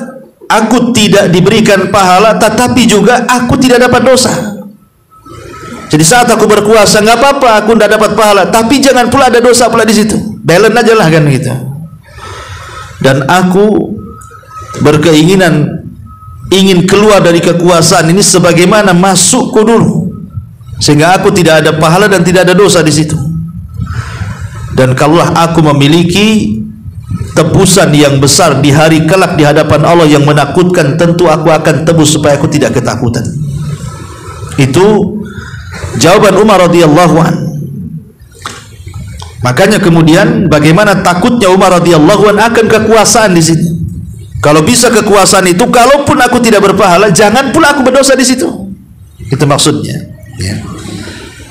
aku tidak diberikan pahala, tetapi juga aku tidak dapat dosa. Jadi saat aku berkuasa nggak apa-apa, aku tidak dapat pahala, tapi jangan pula ada dosa pula di situ. Balance aja lah kan gitu. Dan aku berkeinginan ingin keluar dari kekuasaan ini sebagaimana masukku dulu, sehingga aku tidak ada pahala dan tidak ada dosa di situ. Dan kalaulah aku memiliki tebusan yang besar di hari kelak di hadapan Allah yang menakutkan, tentu aku akan tebus supaya aku tidak ketakutan. Itu jawaban Umar radhiyallahu an. Makanya kemudian bagaimana takutnya Umar radhiyallahu an akan kekuasaan di sini. Kalau bisa kekuasaan itu, kalaupun aku tidak berpahala, jangan pula aku berdosa di situ. Itu maksudnya. Ya.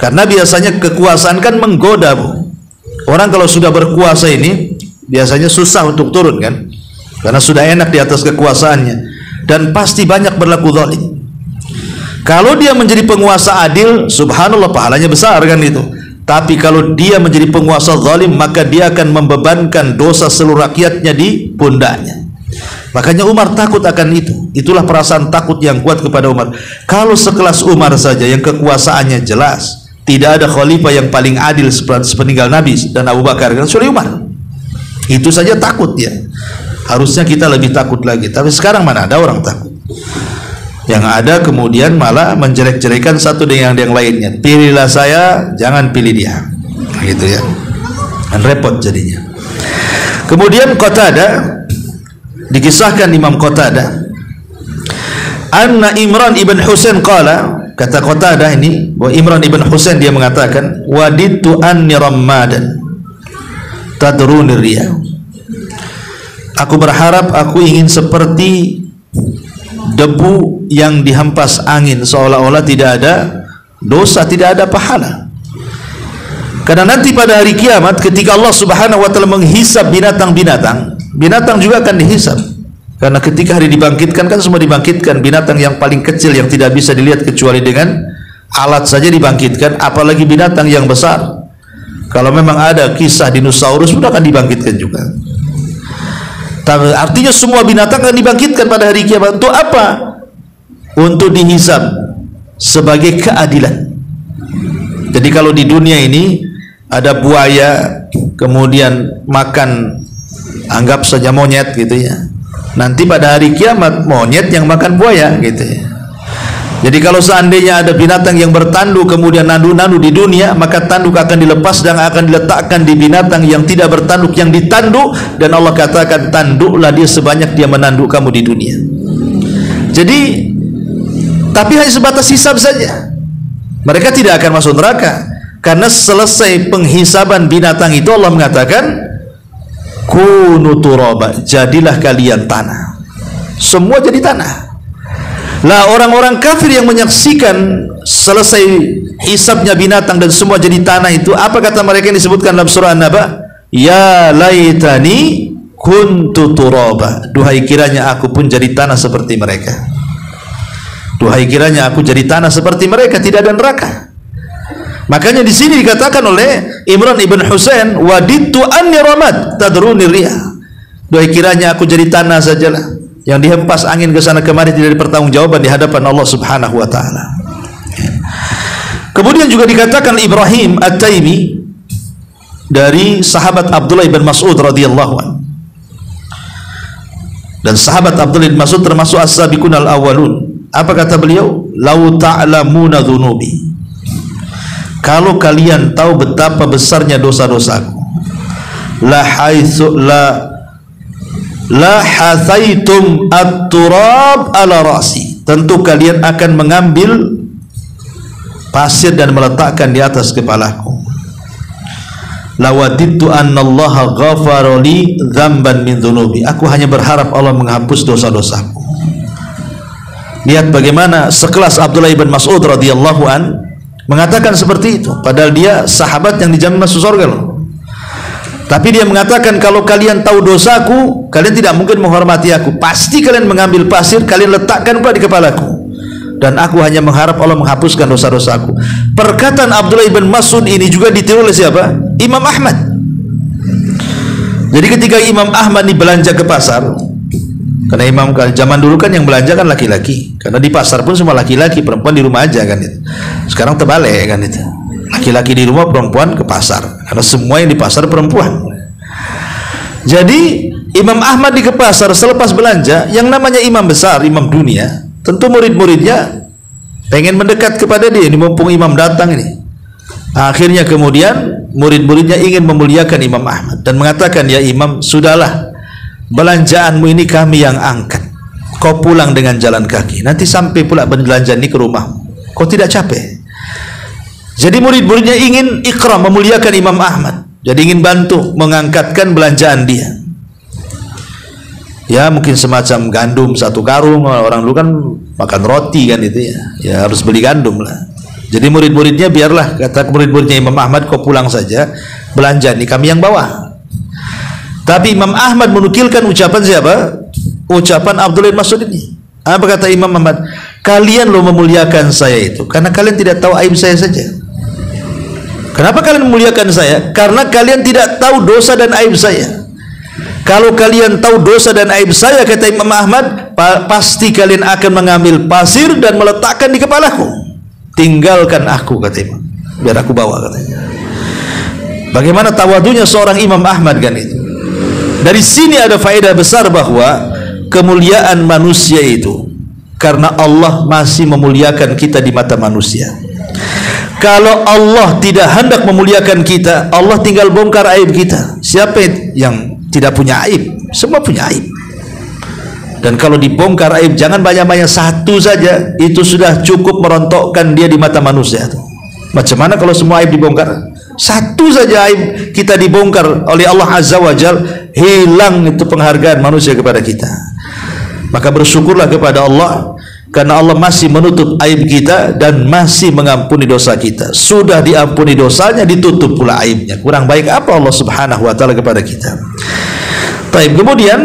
Karena biasanya kekuasaan kan menggoda, Bu. Orang kalau sudah berkuasa ini biasanya susah untuk turun kan, karena sudah enak di atas kekuasaannya, dan pasti banyak berlaku zalim. Kalau dia menjadi penguasa adil, subhanallah pahalanya besar kan itu. Tapi kalau dia menjadi penguasa zalim, maka dia akan membebankan dosa seluruh rakyatnya di pundaknya. Makanya Umar takut akan itu. Itulah perasaan takut yang kuat kepada Umar. Kalau sekelas Umar saja yang kekuasaannya jelas, tidak ada khalifah yang paling adil sepeninggal Nabi dan Abu Bakar, kecuali Umar. Itu saja takut ya. Harusnya kita lebih takut lagi. Tapi sekarang mana ada orang takut. Yang ada kemudian malah menjelek-jelekan satu dengan yang lainnya. Pilihlah saya, jangan pilih dia. Gitu ya. Dan repot jadinya. Kemudian Qatadah, dikisahkan Imam Qatadah, anna Imran ibn Husain qala, kata Qatadah ini bahwa Imran ibn Husain dia mengatakan, waditu anni rammadan tadruni riyah. Aku berharap aku ingin seperti debu yang dihempas angin, seolah-olah tidak ada dosa, tidak ada pahala. Karena nanti pada hari kiamat ketika Allah Subhanahu wa taala menghisab binatang-binatang, binatang juga akan dihisab. Karena ketika hari dibangkitkan kan semua dibangkitkan, binatang yang paling kecil yang tidak bisa dilihat kecuali dengan alat saja dibangkitkan, apalagi binatang yang besar. Kalau memang ada kisah dinosaurus sudah akan dibangkitkan juga. Artinya semua binatang akan dibangkitkan pada hari kiamat. Untuk apa? Untuk dihisab sebagai keadilan. Jadi kalau di dunia ini ada buaya kemudian makan, anggap saja monyet gitu ya, nanti pada hari kiamat monyet yang makan buaya gitu ya. Jadi kalau seandainya ada binatang yang bertanduk kemudian nandu-nandu di dunia, maka tanduk akan dilepas dan akan diletakkan di binatang yang tidak bertanduk, yang ditanduk, dan Allah katakan tanduklah dia sebanyak dia menanduk kamu di dunia. Jadi tapi hanya sebatas hisab saja. Mereka tidak akan masuk neraka karena selesai penghisaban binatang itu Allah mengatakan kunu turaba, jadilah kalian tanah. Semua jadi tanah. Lah orang-orang kafir yang menyaksikan selesai hisabnya binatang dan semua jadi tanah itu, apa kata mereka yang disebutkan dalam surah An-Naba? Ya laitani kuntu turaba, duhai kiranya aku pun jadi tanah seperti mereka. Duhai kiranya aku jadi tanah seperti mereka, tidak ada neraka. Makanya di sini dikatakan oleh Imran ibn Husain, waditu anni ramad tadruni riyah, duhai kiranya aku jadi tanah sajalah yang dihempas angin ke sana kemari, tidak dipertanggungjawaban di hadapan Allah Subhanahu wa taala. Kemudian juga dikatakan Ibrahim At-Taimi dari sahabat Abdullah bin Mas'ud radhiyallahu anhu. Dan sahabat Abdullah bin Mas'ud termasuk as-sabiqun al-awwalun. Apa kata beliau? Lau ta'lamuna dhunubi, kalau kalian tahu betapa besarnya dosa-dosaku, la hathaitum at-turab ala rasi, tentu kalian akan mengambil pasir dan meletakkan di atas kepalaku. Lawadittu annallaha ghafara li dzamban min dzunubi, aku hanya berharap Allah menghapus dosa-dosaku. Lihat bagaimana sekelas Abdullah bin Mas'ud radhiyallahu an mengatakan seperti itu, padahal dia sahabat yang dijamin masuk surga loh. Tapi dia mengatakan kalau kalian tahu dosaku, kalian tidak mungkin menghormati aku. Pasti kalian mengambil pasir, kalian letakkan pula di kepalaku. Dan aku hanya mengharap Allah menghapuskan dosa-dosaku. Perkataan Abdullah bin Mas'ud ini juga ditiru oleh siapa? Imam Ahmad. Jadi ketika Imam Ahmad ini belanja ke pasar, karena Imam zaman dulu kan yang belanja kan laki-laki, karena di pasar pun semua laki-laki, perempuan di rumah aja kan itu. Sekarang terbalik kan itu. Laki-laki di rumah, perempuan ke pasar, karena semua yang di pasar perempuan. Jadi Imam Ahmad di ke pasar selepas belanja, yang namanya imam besar, imam dunia, tentu murid-muridnya pengen mendekat kepada dia, ini mumpung imam datang ini. Akhirnya kemudian murid-muridnya ingin memuliakan Imam Ahmad dan mengatakan, ya imam, sudahlah, belanjaanmu ini kami yang angkat, kau pulang dengan jalan kaki, nanti sampai pula belanjaan ini ke rumahmu, kau tidak capek. Jadi murid-muridnya ingin ikram, memuliakan Imam Ahmad, jadi ingin bantu mengangkatkan belanjaan dia. Ya mungkin semacam gandum 1 karung, orang dulu kan makan roti kan itu ya, ya harus beli gandum lah. Jadi murid-muridnya biarlah, kata murid-muridnya Imam Ahmad, kau pulang saja, belanja nih kami yang bawa. Tapi Imam Ahmad menukilkan ucapan siapa? Ucapan Abdullah bin Mas'ud ini. Apa kata Imam Ahmad? Kalian lo memuliakan saya itu karena kalian tidak tahu aib saya saja. Kenapa kalian memuliakan saya? Karena kalian tidak tahu dosa dan aib saya. Kalau kalian tahu dosa dan aib saya, kata Imam Ahmad, pasti kalian akan mengambil pasir dan meletakkan di kepalaku. Tinggalkan aku, kata Imam, biar aku bawa, katanya. Bagaimana tawadunya seorang Imam Ahmad kan itu. Dari sini ada faedah besar bahwa kemuliaan manusia itu karena Allah masih memuliakan kita di mata manusia. Kalau Allah tidak hendak memuliakan kita, Allah tinggal bongkar aib kita. Siapa yang tidak punya aib? Semua punya aib. Dan kalau dibongkar aib, jangan banyak-banyak, satu saja itu sudah cukup merontokkan dia di mata manusia. Macam mana kalau semua aib dibongkar? Satu saja aib kita dibongkar oleh Allah Azza wa Jal, hilang itu penghargaan manusia kepada kita. Maka bersyukurlah kepada Allah karena Allah masih menutup aib kita dan masih mengampuni dosa kita. Sudah diampuni dosanya, ditutup pula aibnya. Kurang baik apa Allah Subhanahu wa taala kepada kita. Baik, kemudian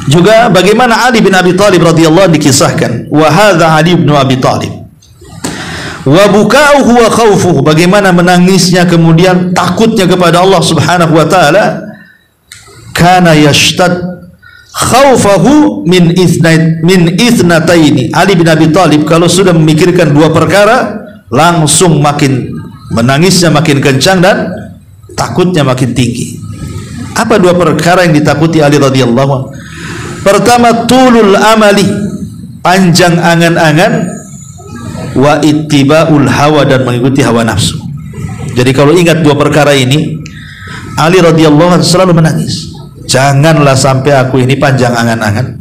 juga bagaimana Ali bin Abi Thalib radhiyallahu anhu dikisahkan, wa hadza Ali bin Abi Thalib wa buka'uhu wa khawfuhu, bagaimana menangisnya kemudian takutnya kepada Allah Subhanahu wa taala. Kana yashtad khawfahu min ithnataini. Ali bin Abi Thalib kalau sudah memikirkan dua perkara langsung makin menangisnya makin kencang dan takutnya makin tinggi. Apa dua perkara yang ditakuti Ali radhiyallahu anhu? Pertama, tulul amali, panjang angan-angan, wa ittiba'ul hawa, dan mengikuti hawa nafsu. Jadi kalau ingat dua perkara ini, Ali radhiyallahu anhu selalu menangis. Janganlah sampai aku ini panjang angan-angan,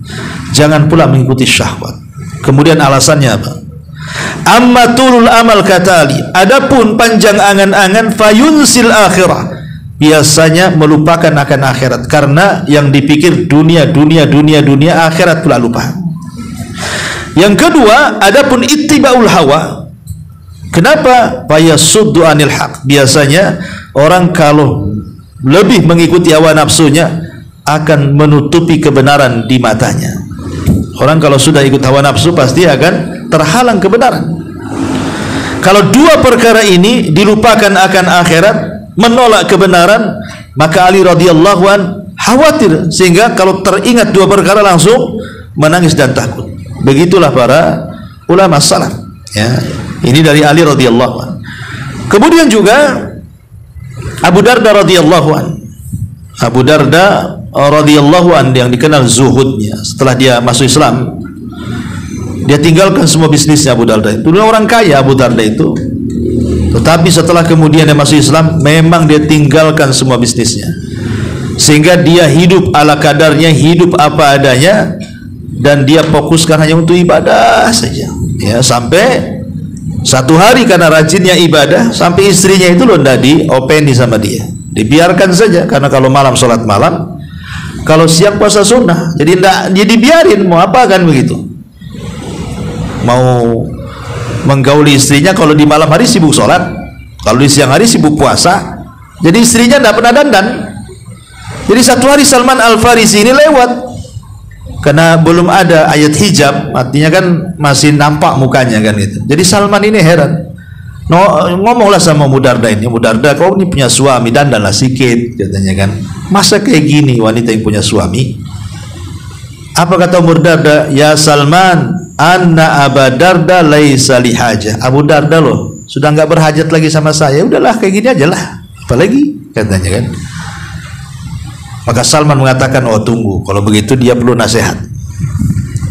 jangan pula mengikuti syahwat. Kemudian alasannya apa? Amma tulul amal, kata Ali, adapun panjang angan-angan, fayunsil akhirah, biasanya melupakan akan akhirat, karena yang dipikir dunia, akhirat pula lupa. Yang kedua, adapun ittiba'ul hawa, kenapa? Fayasuddu anil haq, biasanya orang kalau lebih mengikuti hawa nafsunya akan menutupi kebenaran di matanya. Orang kalau sudah ikut hawa nafsu pasti akan terhalang kebenaran. Kalau dua perkara ini dilupakan akan akhirat, menolak kebenaran, maka Ali radhiyallahu an khawatir, sehingga kalau teringat dua perkara langsung menangis dan takut. Begitulah para ulama salaf, ya. Ini dari Ali radhiyallahu an. Kemudian juga Abu Darda radhiyallahu an. Abu Darda radhiyallahu an yang dikenal zuhudnya, setelah dia masuk Islam dia tinggalkan semua bisnisnya. Abu Darda itu dulu orang kaya, Abu Darda itu, tetapi setelah kemudian dia masuk Islam memang dia tinggalkan semua bisnisnya, sehingga dia hidup ala kadarnya, hidup apa adanya, dan dia fokuskan hanya untuk ibadah saja, ya. Sampai satu hari karena rajinnya ibadah, sampai istrinya itu loh tidak diopeni sama dia, dibiarkan saja, karena kalau malam sholat malam, kalau siang puasa sunnah, jadi tidak, jadi biarin, mau apa kan begitu, mau menggauli istrinya. Kalau di malam hari sibuk sholat, kalau di siang hari sibuk puasa, jadi istrinya tidak pernah dandan. Jadi satu hari Salman Al-Farisi ini lewat, karena belum ada ayat hijab, artinya kan masih nampak mukanya kan gitu. Jadi Salman ini heran, ngomonglah sama Abu Darda ini, Abu Darda, kau ini punya suami, dandanlah sikit, katanya kan. Masa kayak gini wanita yang punya suami? Apa kata Abu Darda? Ya Salman, anna Abu Darda laisa lihaja. Abu Darda loh sudah nggak berhajat lagi sama saya, udahlah kayak gini aja lah, apalagi, katanya kan. Maka Salman mengatakan, oh tunggu, kalau begitu dia perlu nasihat.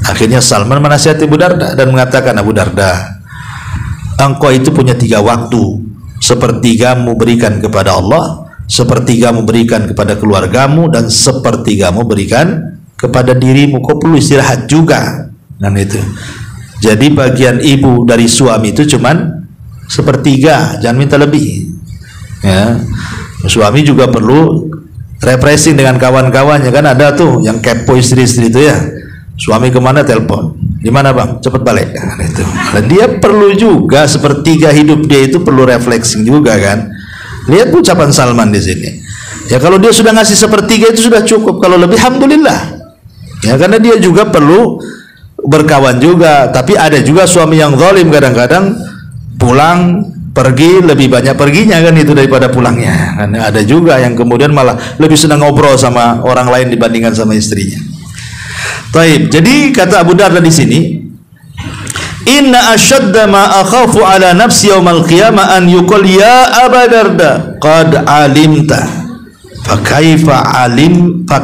Akhirnya Salman menasihati Abu Darda dan mengatakan, Abu Darda, engkau itu punya 3 waktu, sepertigamu berikan kepada Allah, sepertigamu berikan kepada keluargamu, dan sepertigamu berikan kepada dirimu. Kau perlu istirahat juga, dan itu. Jadi bagian ibu dari suami itu cuman 1/3, jangan minta lebih, ya. Suami juga perlu refreshing dengan kawan-kawannya, kan ada tuh yang kepo istri-istri itu, ya. Suami kemana telepon, Di mana bang? Cepat balik. Nah, itu. Nah, dia perlu juga sepertiga hidup dia itu perlu refleksing juga kan. Lihat ucapan Salman di sini. Ya kalau dia sudah ngasih sepertiga itu sudah cukup. Kalau lebih, alhamdulillah. Ya karena dia juga perlu berkawan juga. Tapi ada juga suami yang zalim kadang-kadang pulang pergi lebih banyak perginya kan itu daripada pulangnya. Karena ada juga yang kemudian malah lebih senang ngobrol sama orang lain dibandingkan sama istrinya. Taib. Jadi kata Abu Darda di sini, inna ashadda ma akhafu ala nafsi yaumal qiyamah an yuqal ya Abu Darda qad alimta fa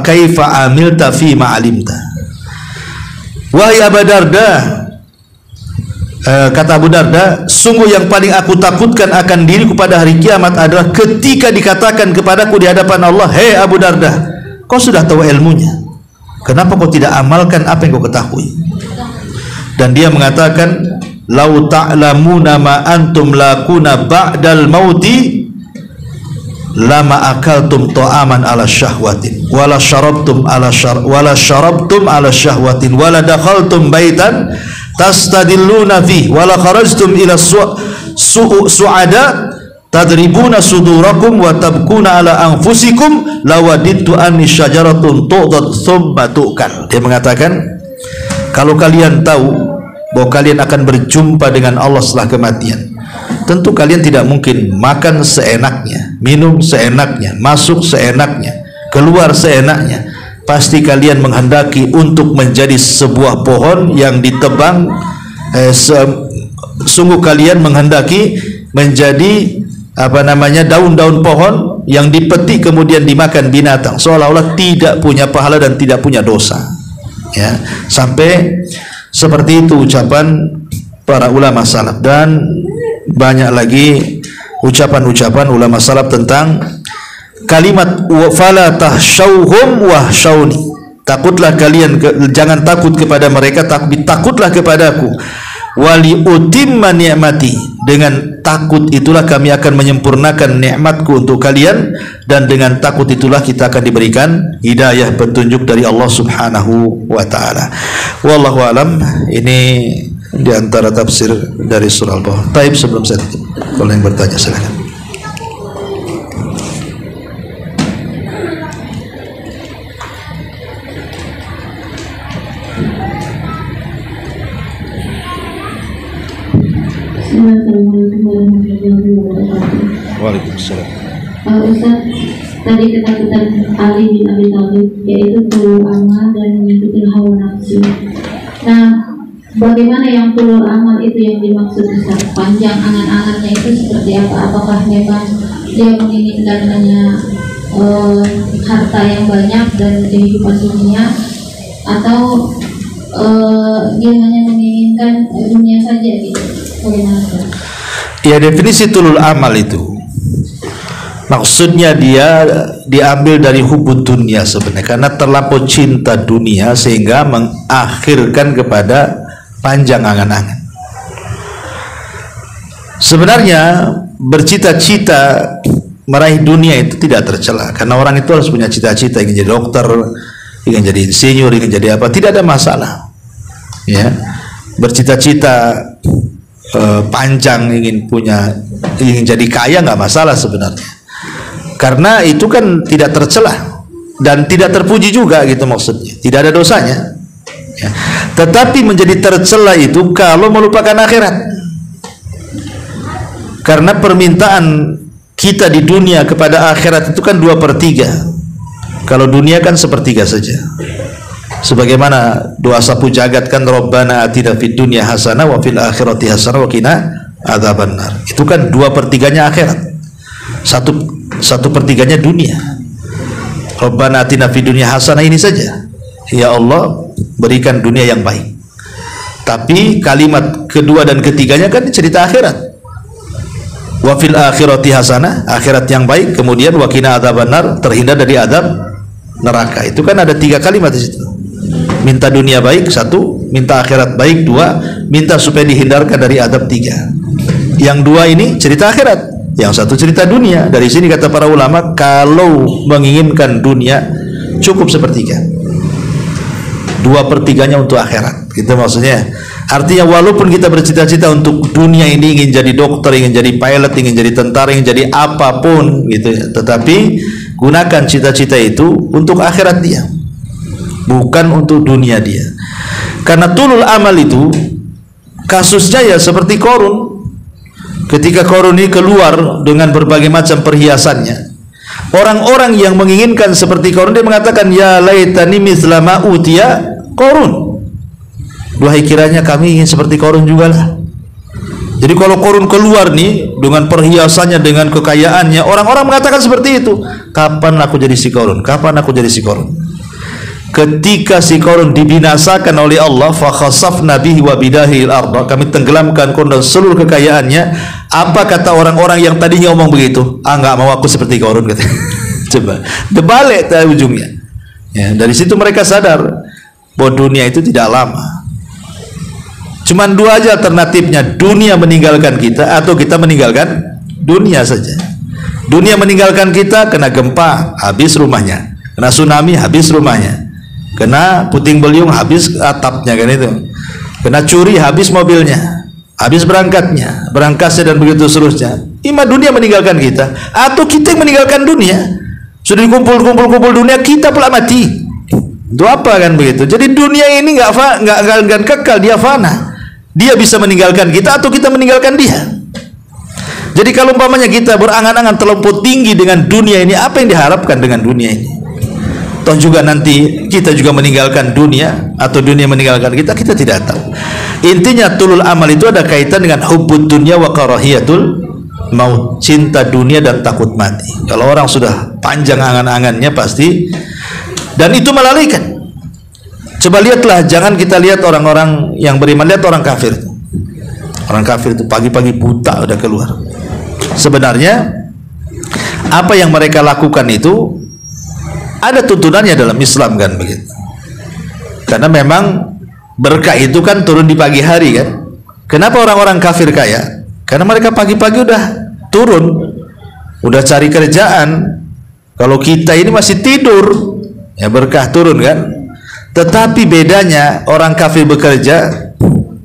kaifa amilta fi ma alimta. Wahai Abu Darda, kata Abu Darda, sungguh yang paling aku takutkan akan diriku pada hari kiamat adalah ketika dikatakan kepadaku di hadapan Allah, hei Abu Darda, kau sudah tahu ilmunya, kenapa kau tidak amalkan apa yang kau ketahui? Dan dia mengatakan, lau ta'lamuna ma antum lakuna ba'dal mauti lama akaltum ta'aman ala syahwatin wala syarabtum ala syahwatin wala dakhaltum baitan tastadilluna fi wala kharajtum ila su'ada tadribuna sudurakum wa tabkuna ala anfusikum lawadittu anni syajaratun tu'dad thumma tu'kal. Dia mengatakan, kalau kalian tahu bahwa kalian akan berjumpa dengan Allah setelah kematian, tentu kalian tidak mungkin makan seenaknya, minum seenaknya, masuk seenaknya, keluar seenaknya. Pasti kalian menghendaki untuk menjadi sebuah pohon yang ditebang. Sungguh kalian menghendaki menjadi daun-daun pohon yang dipetik kemudian dimakan binatang, seolah-olah tidak punya pahala dan tidak punya dosa. Ya, sampai seperti itu ucapan para ulama salaf. Dan banyak lagi ucapan-ucapan ulama salaf tentang kalimat fala tahsyauhum wahsyauni. Takutlah kalian, jangan takut kepada mereka, tapi takutlah kepadaku. Wali utimma ni'mati, dengan takut itulah kami akan menyempurnakan nikmatku untuk kalian, dan dengan takut itulah kita akan diberikan hidayah petunjuk dari Allah Subhanahu wa taala. Wallahu alam. Ini di antara tafsir dari surah Al-Baqarah. Taib, sebelum saya tutup, kalau yang bertanya silakan. Assalamualaikum warahmatullahi wabarakatuh. Waalaikumsalam. Ustaz, tadi ketakutan Ali bin Abi Thalib yaitu tulul amal dan mengikuti hawa nafsu. Nah, bagaimana yang tulul amal itu yang dimaksud Ustaz? Panjang angan-angannya itu seperti apa? Apakah memang dia menginginkan hanya harta yang banyak dan kehidupan dunia, atau dia hanya menginginkan dunia saja gitu? Ya, definisi tulul amal itu maksudnya dia diambil dari hubud dunia sebenarnya, karena terlampau cinta dunia sehingga mengakhirkan kepada panjang angan-angan. Sebenarnya bercita-cita meraih dunia itu tidak tercela, karena orang itu harus punya cita-cita, ingin jadi dokter, ingin jadi insinyur, ingin jadi apa, tidak ada masalah. Ya, bercita-cita panjang, ingin jadi kaya, nggak masalah sebenarnya, karena itu kan tidak tercela dan tidak terpuji juga gitu, maksudnya tidak ada dosanya ya. Tetapi menjadi tercela itu kalau melupakan akhirat, karena permintaan kita di dunia kepada akhirat itu kan 2/3. Kalau dunia kan 1/3 saja. Sebagaimana doa sapu jagat kan, Rabbana atina fid dunya hasanah wa fil akhirati hasanah wa qina adzabannar. Itu kan 2/3-nya akhirat, 1/3-nya dunia. Rabbana atina fid dunya hasanah ini saja, ya Allah berikan dunia yang baik. Tapi kalimat kedua dan ketiganya kan cerita akhirat. Wa fil akhirati hasanah, akhirat yang baik, kemudian wa qina adzabannar, terhindar dari azab neraka. Itu kan ada 3 kalimat di situ. Minta dunia baik 1, minta akhirat baik 2, minta supaya dihindarkan dari adab 3. Yang 2 ini cerita akhirat, yang 1 cerita dunia. Dari sini kata para ulama, kalau menginginkan dunia cukup 1/3. 2/3-nya untuk akhirat. Gitu maksudnya. Artinya walaupun kita bercita-cita untuk dunia ini, ingin jadi dokter, ingin jadi pilot, ingin jadi tentara, ingin jadi apapun gitu ya, tetapi gunakan cita-cita itu untuk akhirat dia, bukan untuk dunia dia. Karena tulul amal itu kasusnya ya seperti Qarun. Ketika Qarun ini keluar dengan berbagai macam perhiasannya, orang-orang yang menginginkan seperti Qarun, dia mengatakan, ya laitani mithla ma utiya Qarun. Duhai kiranya kami ingin seperti Qarun juga lah. Jadi kalau Qarun keluar nih dengan perhiasannya, dengan kekayaannya, orang-orang mengatakan seperti itu. Kapan aku jadi si Qarun? Kapan aku jadi si Qarun? Ketika si Qarun dibinasakan oleh Allah, fa khasafna bihi wa bidahi al-ardh, kami tenggelamkan Qarun dan seluruh kekayaannya. Apa kata orang-orang yang tadinya ngomong begitu? Enggak mau aku seperti Qarun, kata. Coba, dibalik ujungnya. Ya, dari situ mereka sadar bahwa dunia itu tidak lama. Cuman dua aja alternatifnya, dunia meninggalkan kita atau kita meninggalkan dunia saja. Dunia meninggalkan kita, kena gempa, habis rumahnya. Kena tsunami, habis rumahnya. Kena puting beliung, habis atapnya, kan itu. Kena curi, habis mobilnya, habis berangkasnya dan begitu seterusnya. Ima dunia meninggalkan kita atau kita yang meninggalkan dunia. Sudah dikumpul dunia, kita pula mati. Itu apa kan begitu? Jadi dunia ini nggak kekal, dia fana. Dia bisa meninggalkan kita atau kita meninggalkan dia. Jadi kalau umpamanya kita berangan-angan terlampau tinggi dengan dunia ini, apa yang diharapkan dengan dunia ini? Toh juga nanti kita juga meninggalkan dunia atau dunia meninggalkan kita, kita tidak tahu. Intinya tulul amal itu ada kaitan dengan hubbud dunya wa karahiyatul maut, cinta dunia dan takut mati. Kalau orang sudah panjang angan-angannya pasti, dan itu melalaikan. Coba lihatlah, jangan kita lihat orang-orang yang beriman, lihat orang kafir. Orang kafir itu pagi-pagi buta udah keluar. Sebenarnya apa yang mereka lakukan itu ada tuntunannya dalam Islam, kan begitu. Karena memang berkah itu kan turun di pagi hari, kan. Kenapa orang-orang kafir kaya? Karena mereka pagi-pagi udah turun, udah cari kerjaan. Kalau kita ini masih tidur, ya berkah turun, kan. Tetapi bedanya orang kafir bekerja,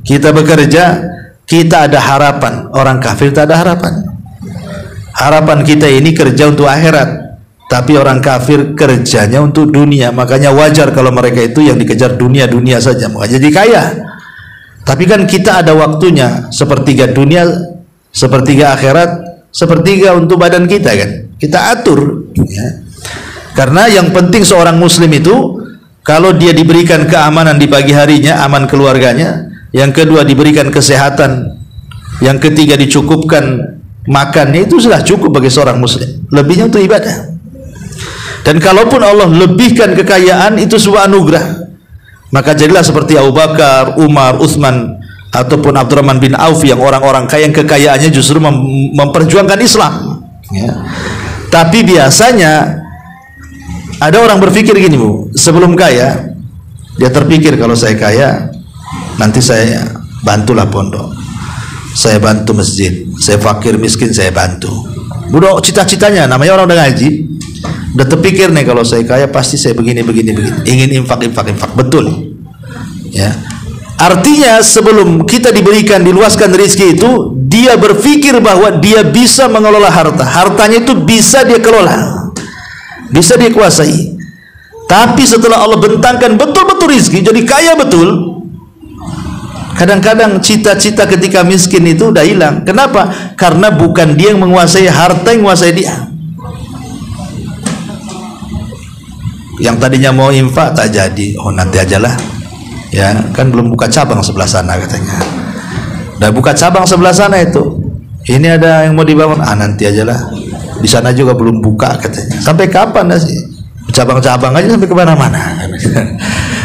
kita bekerja, kita ada harapan. Orang kafir tak ada harapan. Harapan kita ini kerja untuk akhirat, tapi orang kafir kerjanya untuk dunia. Makanya wajar kalau mereka itu yang dikejar dunia saja, mau jadi kaya. Tapi kan kita ada waktunya, sepertiga dunia, sepertiga akhirat, sepertiga untuk badan kita, kan. Kita atur, ya. Karena yang penting seorang muslim itu, kalau dia diberikan keamanan di pagi harinya, aman keluarganya, yang kedua diberikan kesehatan, yang ketiga dicukupkan makannya, itu sudah cukup bagi seorang muslim. Lebihnya untuk ibadah. Dan kalaupun Allah lebihkan kekayaan, itu sebuah anugerah. Maka jadilah seperti Abu Bakar, Umar, Utsman, ataupun Abdurrahman bin Auf, yang orang-orang kaya yang kekayaannya justru memperjuangkan Islam, ya. Tapi biasanya ada orang berpikir gini, Bu, sebelum kaya dia terpikir, kalau saya kaya nanti saya bantulah pondok, saya bantu masjid, saya fakir miskin saya bantu. Udah cita-citanya, namanya orang udah ngaji, udah terpikir nih, kalau saya kaya pasti saya begini, ingin infak, betul, ya. Artinya sebelum kita diberikan, diluaskan rezeki itu, dia berpikir bahwa dia bisa mengelola harta, hartanya itu bisa dia kelola, bisa dia kuasai. Tapi setelah Allah bentangkan betul-betul rezeki, jadi kaya betul, kadang-kadang cita-cita ketika miskin itu udah hilang. Kenapa? Karena bukan dia yang menguasai harta, yang menguasai dia. Yang tadinya mau infak tak jadi, oh nanti ajalah, ya kan belum buka cabang sebelah sana katanya. Udah buka cabang sebelah sana itu, ini ada yang mau dibangun, nanti ajalah. Di sana juga belum buka katanya. Sampai kapan sih? Cabang-cabang aja sampai kemana-mana.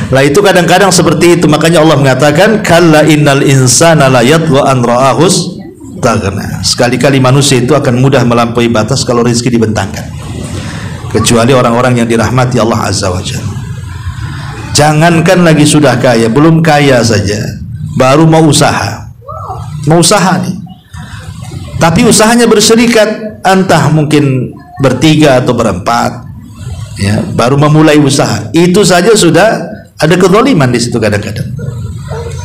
Lah itu kadang-kadang seperti itu. Makanya Allah mengatakan, kalla innal insana la yatgha an ra'ahus taghna. Sekali-kali manusia itu akan mudah melampaui batas kalau rezeki dibentangkan. Kecuali orang-orang yang dirahmati Allah Azza wa Jalla. Jangankan lagi sudah kaya, belum kaya saja, baru mau usaha. Mau usaha nih. Tapi usahanya berserikat, entah mungkin bertiga atau berempat, ya, baru memulai usaha. Itu saja sudah Ada kezaliman di situ kadang-kadang.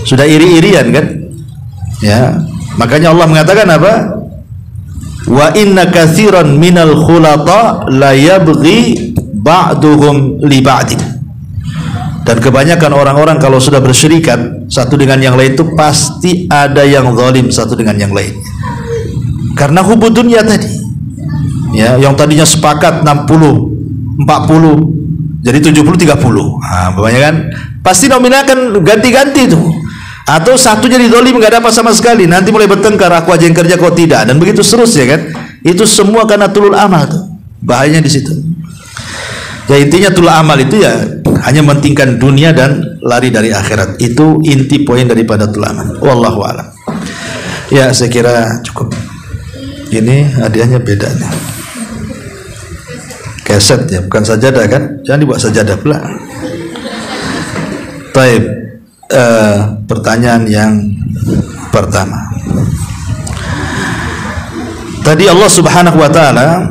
Sudah iri-irian kan? Ya, makanya Allah mengatakan apa? Wa inna katsiran minal khulata la yabghi ba'duhum li ba'din. Dan kebanyakan orang-orang kalau sudah bersyirikat satu dengan yang lain itu pasti ada yang zalim satu dengan yang lain. Karena hubud dunia tadi. Ya, yang tadinya sepakat 60 40 jadi 70 30. Nah, banyak kan? Pasti nominal akan ganti-ganti tuh. Atau satu jadi zalim nggak dapat sama sekali. Nanti mulai bertengkar, aku aja yang kerja kau tidak, dan begitu seterusnya kan? Itu semua karena tulul amal tuh. Bahayanya di situ. Ya intinya tulul amal itu ya hanya mementingkan dunia dan lari dari akhirat. Itu inti poin daripada tulul amal. Wallahu a'lam. Ya saya kira cukup. Ini hadiahnya beda nih. Keset ya, bukan sajadah kan? Jangan dibuat sajadah pula. Taib. Pertanyaan yang pertama. Tadi Allah Subhanahu wa taala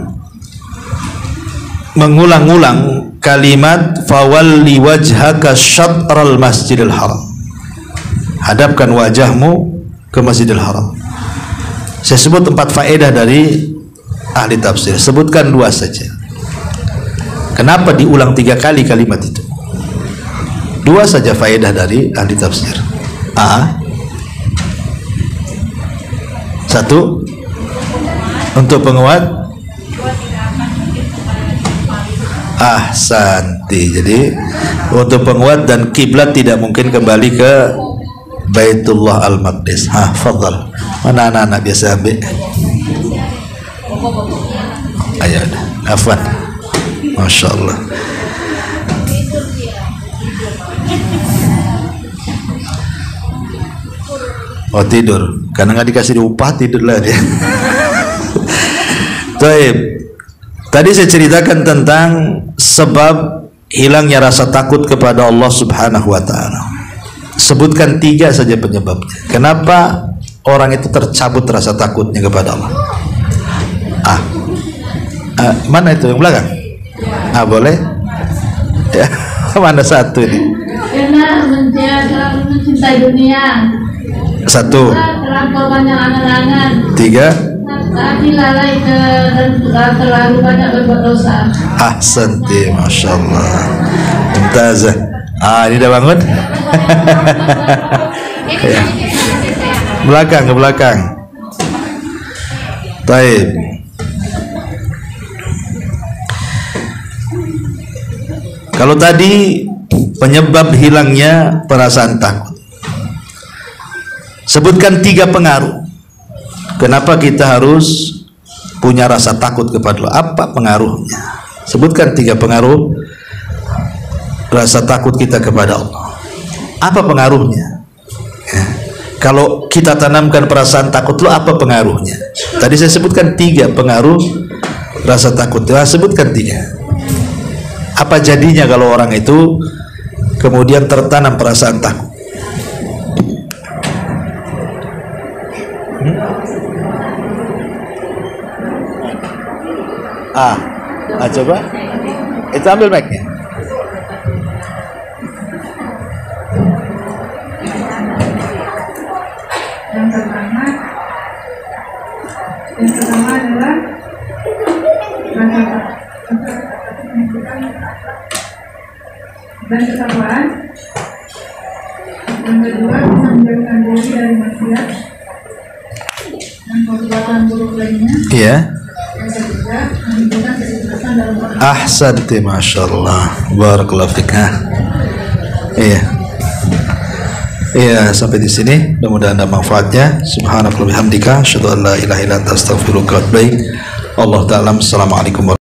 mengulang-ulang kalimat fawalli wajhaka syatral Masjidil Haram. Hadapkan wajahmu ke Masjidil Haram. Saya sebut 4 faedah dari ahli tafsir. Sebutkan 2 saja. Kenapa diulang 3 kali kalimat itu? 2 saja faedah dari ahli tafsir. A. 1 untuk penguat. Ahsanti. Jadi untuk penguat dan kiblat tidak mungkin kembali ke Baitullah Al-Maqdis. Fadhal. Mana anak-anak biasa ambil? Ayo, afwan. Masya Allah. Oh tidur, karena nggak dikasih upah tidurlah dia. Taib. Tadi saya ceritakan tentang sebab hilangnya rasa takut kepada Allah Subhanahu wa taala. Sebutkan 3 saja penyebabnya. Kenapa orang itu tercabut rasa takutnya kepada Allah? Mana itu yang belakang? Boleh? Ya, mana satu ini? Karena mencintai dunia. 1. Terlampau banyak angan-angan. 3. Tadi lalai dan terlalu banyak berbuat dosa. Ahsanti, masya Allah. Mumtazah. Ini udah bangun? Ya. Belakang ke belakang. Taib. Kalau tadi penyebab hilangnya perasaan takut, sebutkan 3 pengaruh. Kenapa kita harus punya rasa takut kepada Allah? Apa pengaruhnya? Sebutkan 3 pengaruh rasa takut kita kepada Allah. Apa pengaruhnya? Ya. Kalau kita tanamkan perasaan takut, apa pengaruhnya? Tadi saya sebutkan 3 pengaruh rasa takut. Sebutkan 3. Apa jadinya kalau orang itu kemudian tertanam perasaan takut? Coba itu ambil mic-nya. Yang pertama adalah dan ketakwaan. Yang kedua, menjauhkan diri dari maksiat dan perbuatan buruk lainnya. Iya. Yang ketiga, menunjukkan keikhlasan dalam beramal. Ahsanti, masya Allah. Barakallahu fiik. Iya. Iya, sampai di sini. Mudah-mudahan ada manfaatnya. Subhanakallahumma bihamdika, asyhadu an la ilaha illa anta, astaghfiruka wa atubu ilaik. Allah ta'ala. Assalamualaikum warahmatullahi wabarakatuh.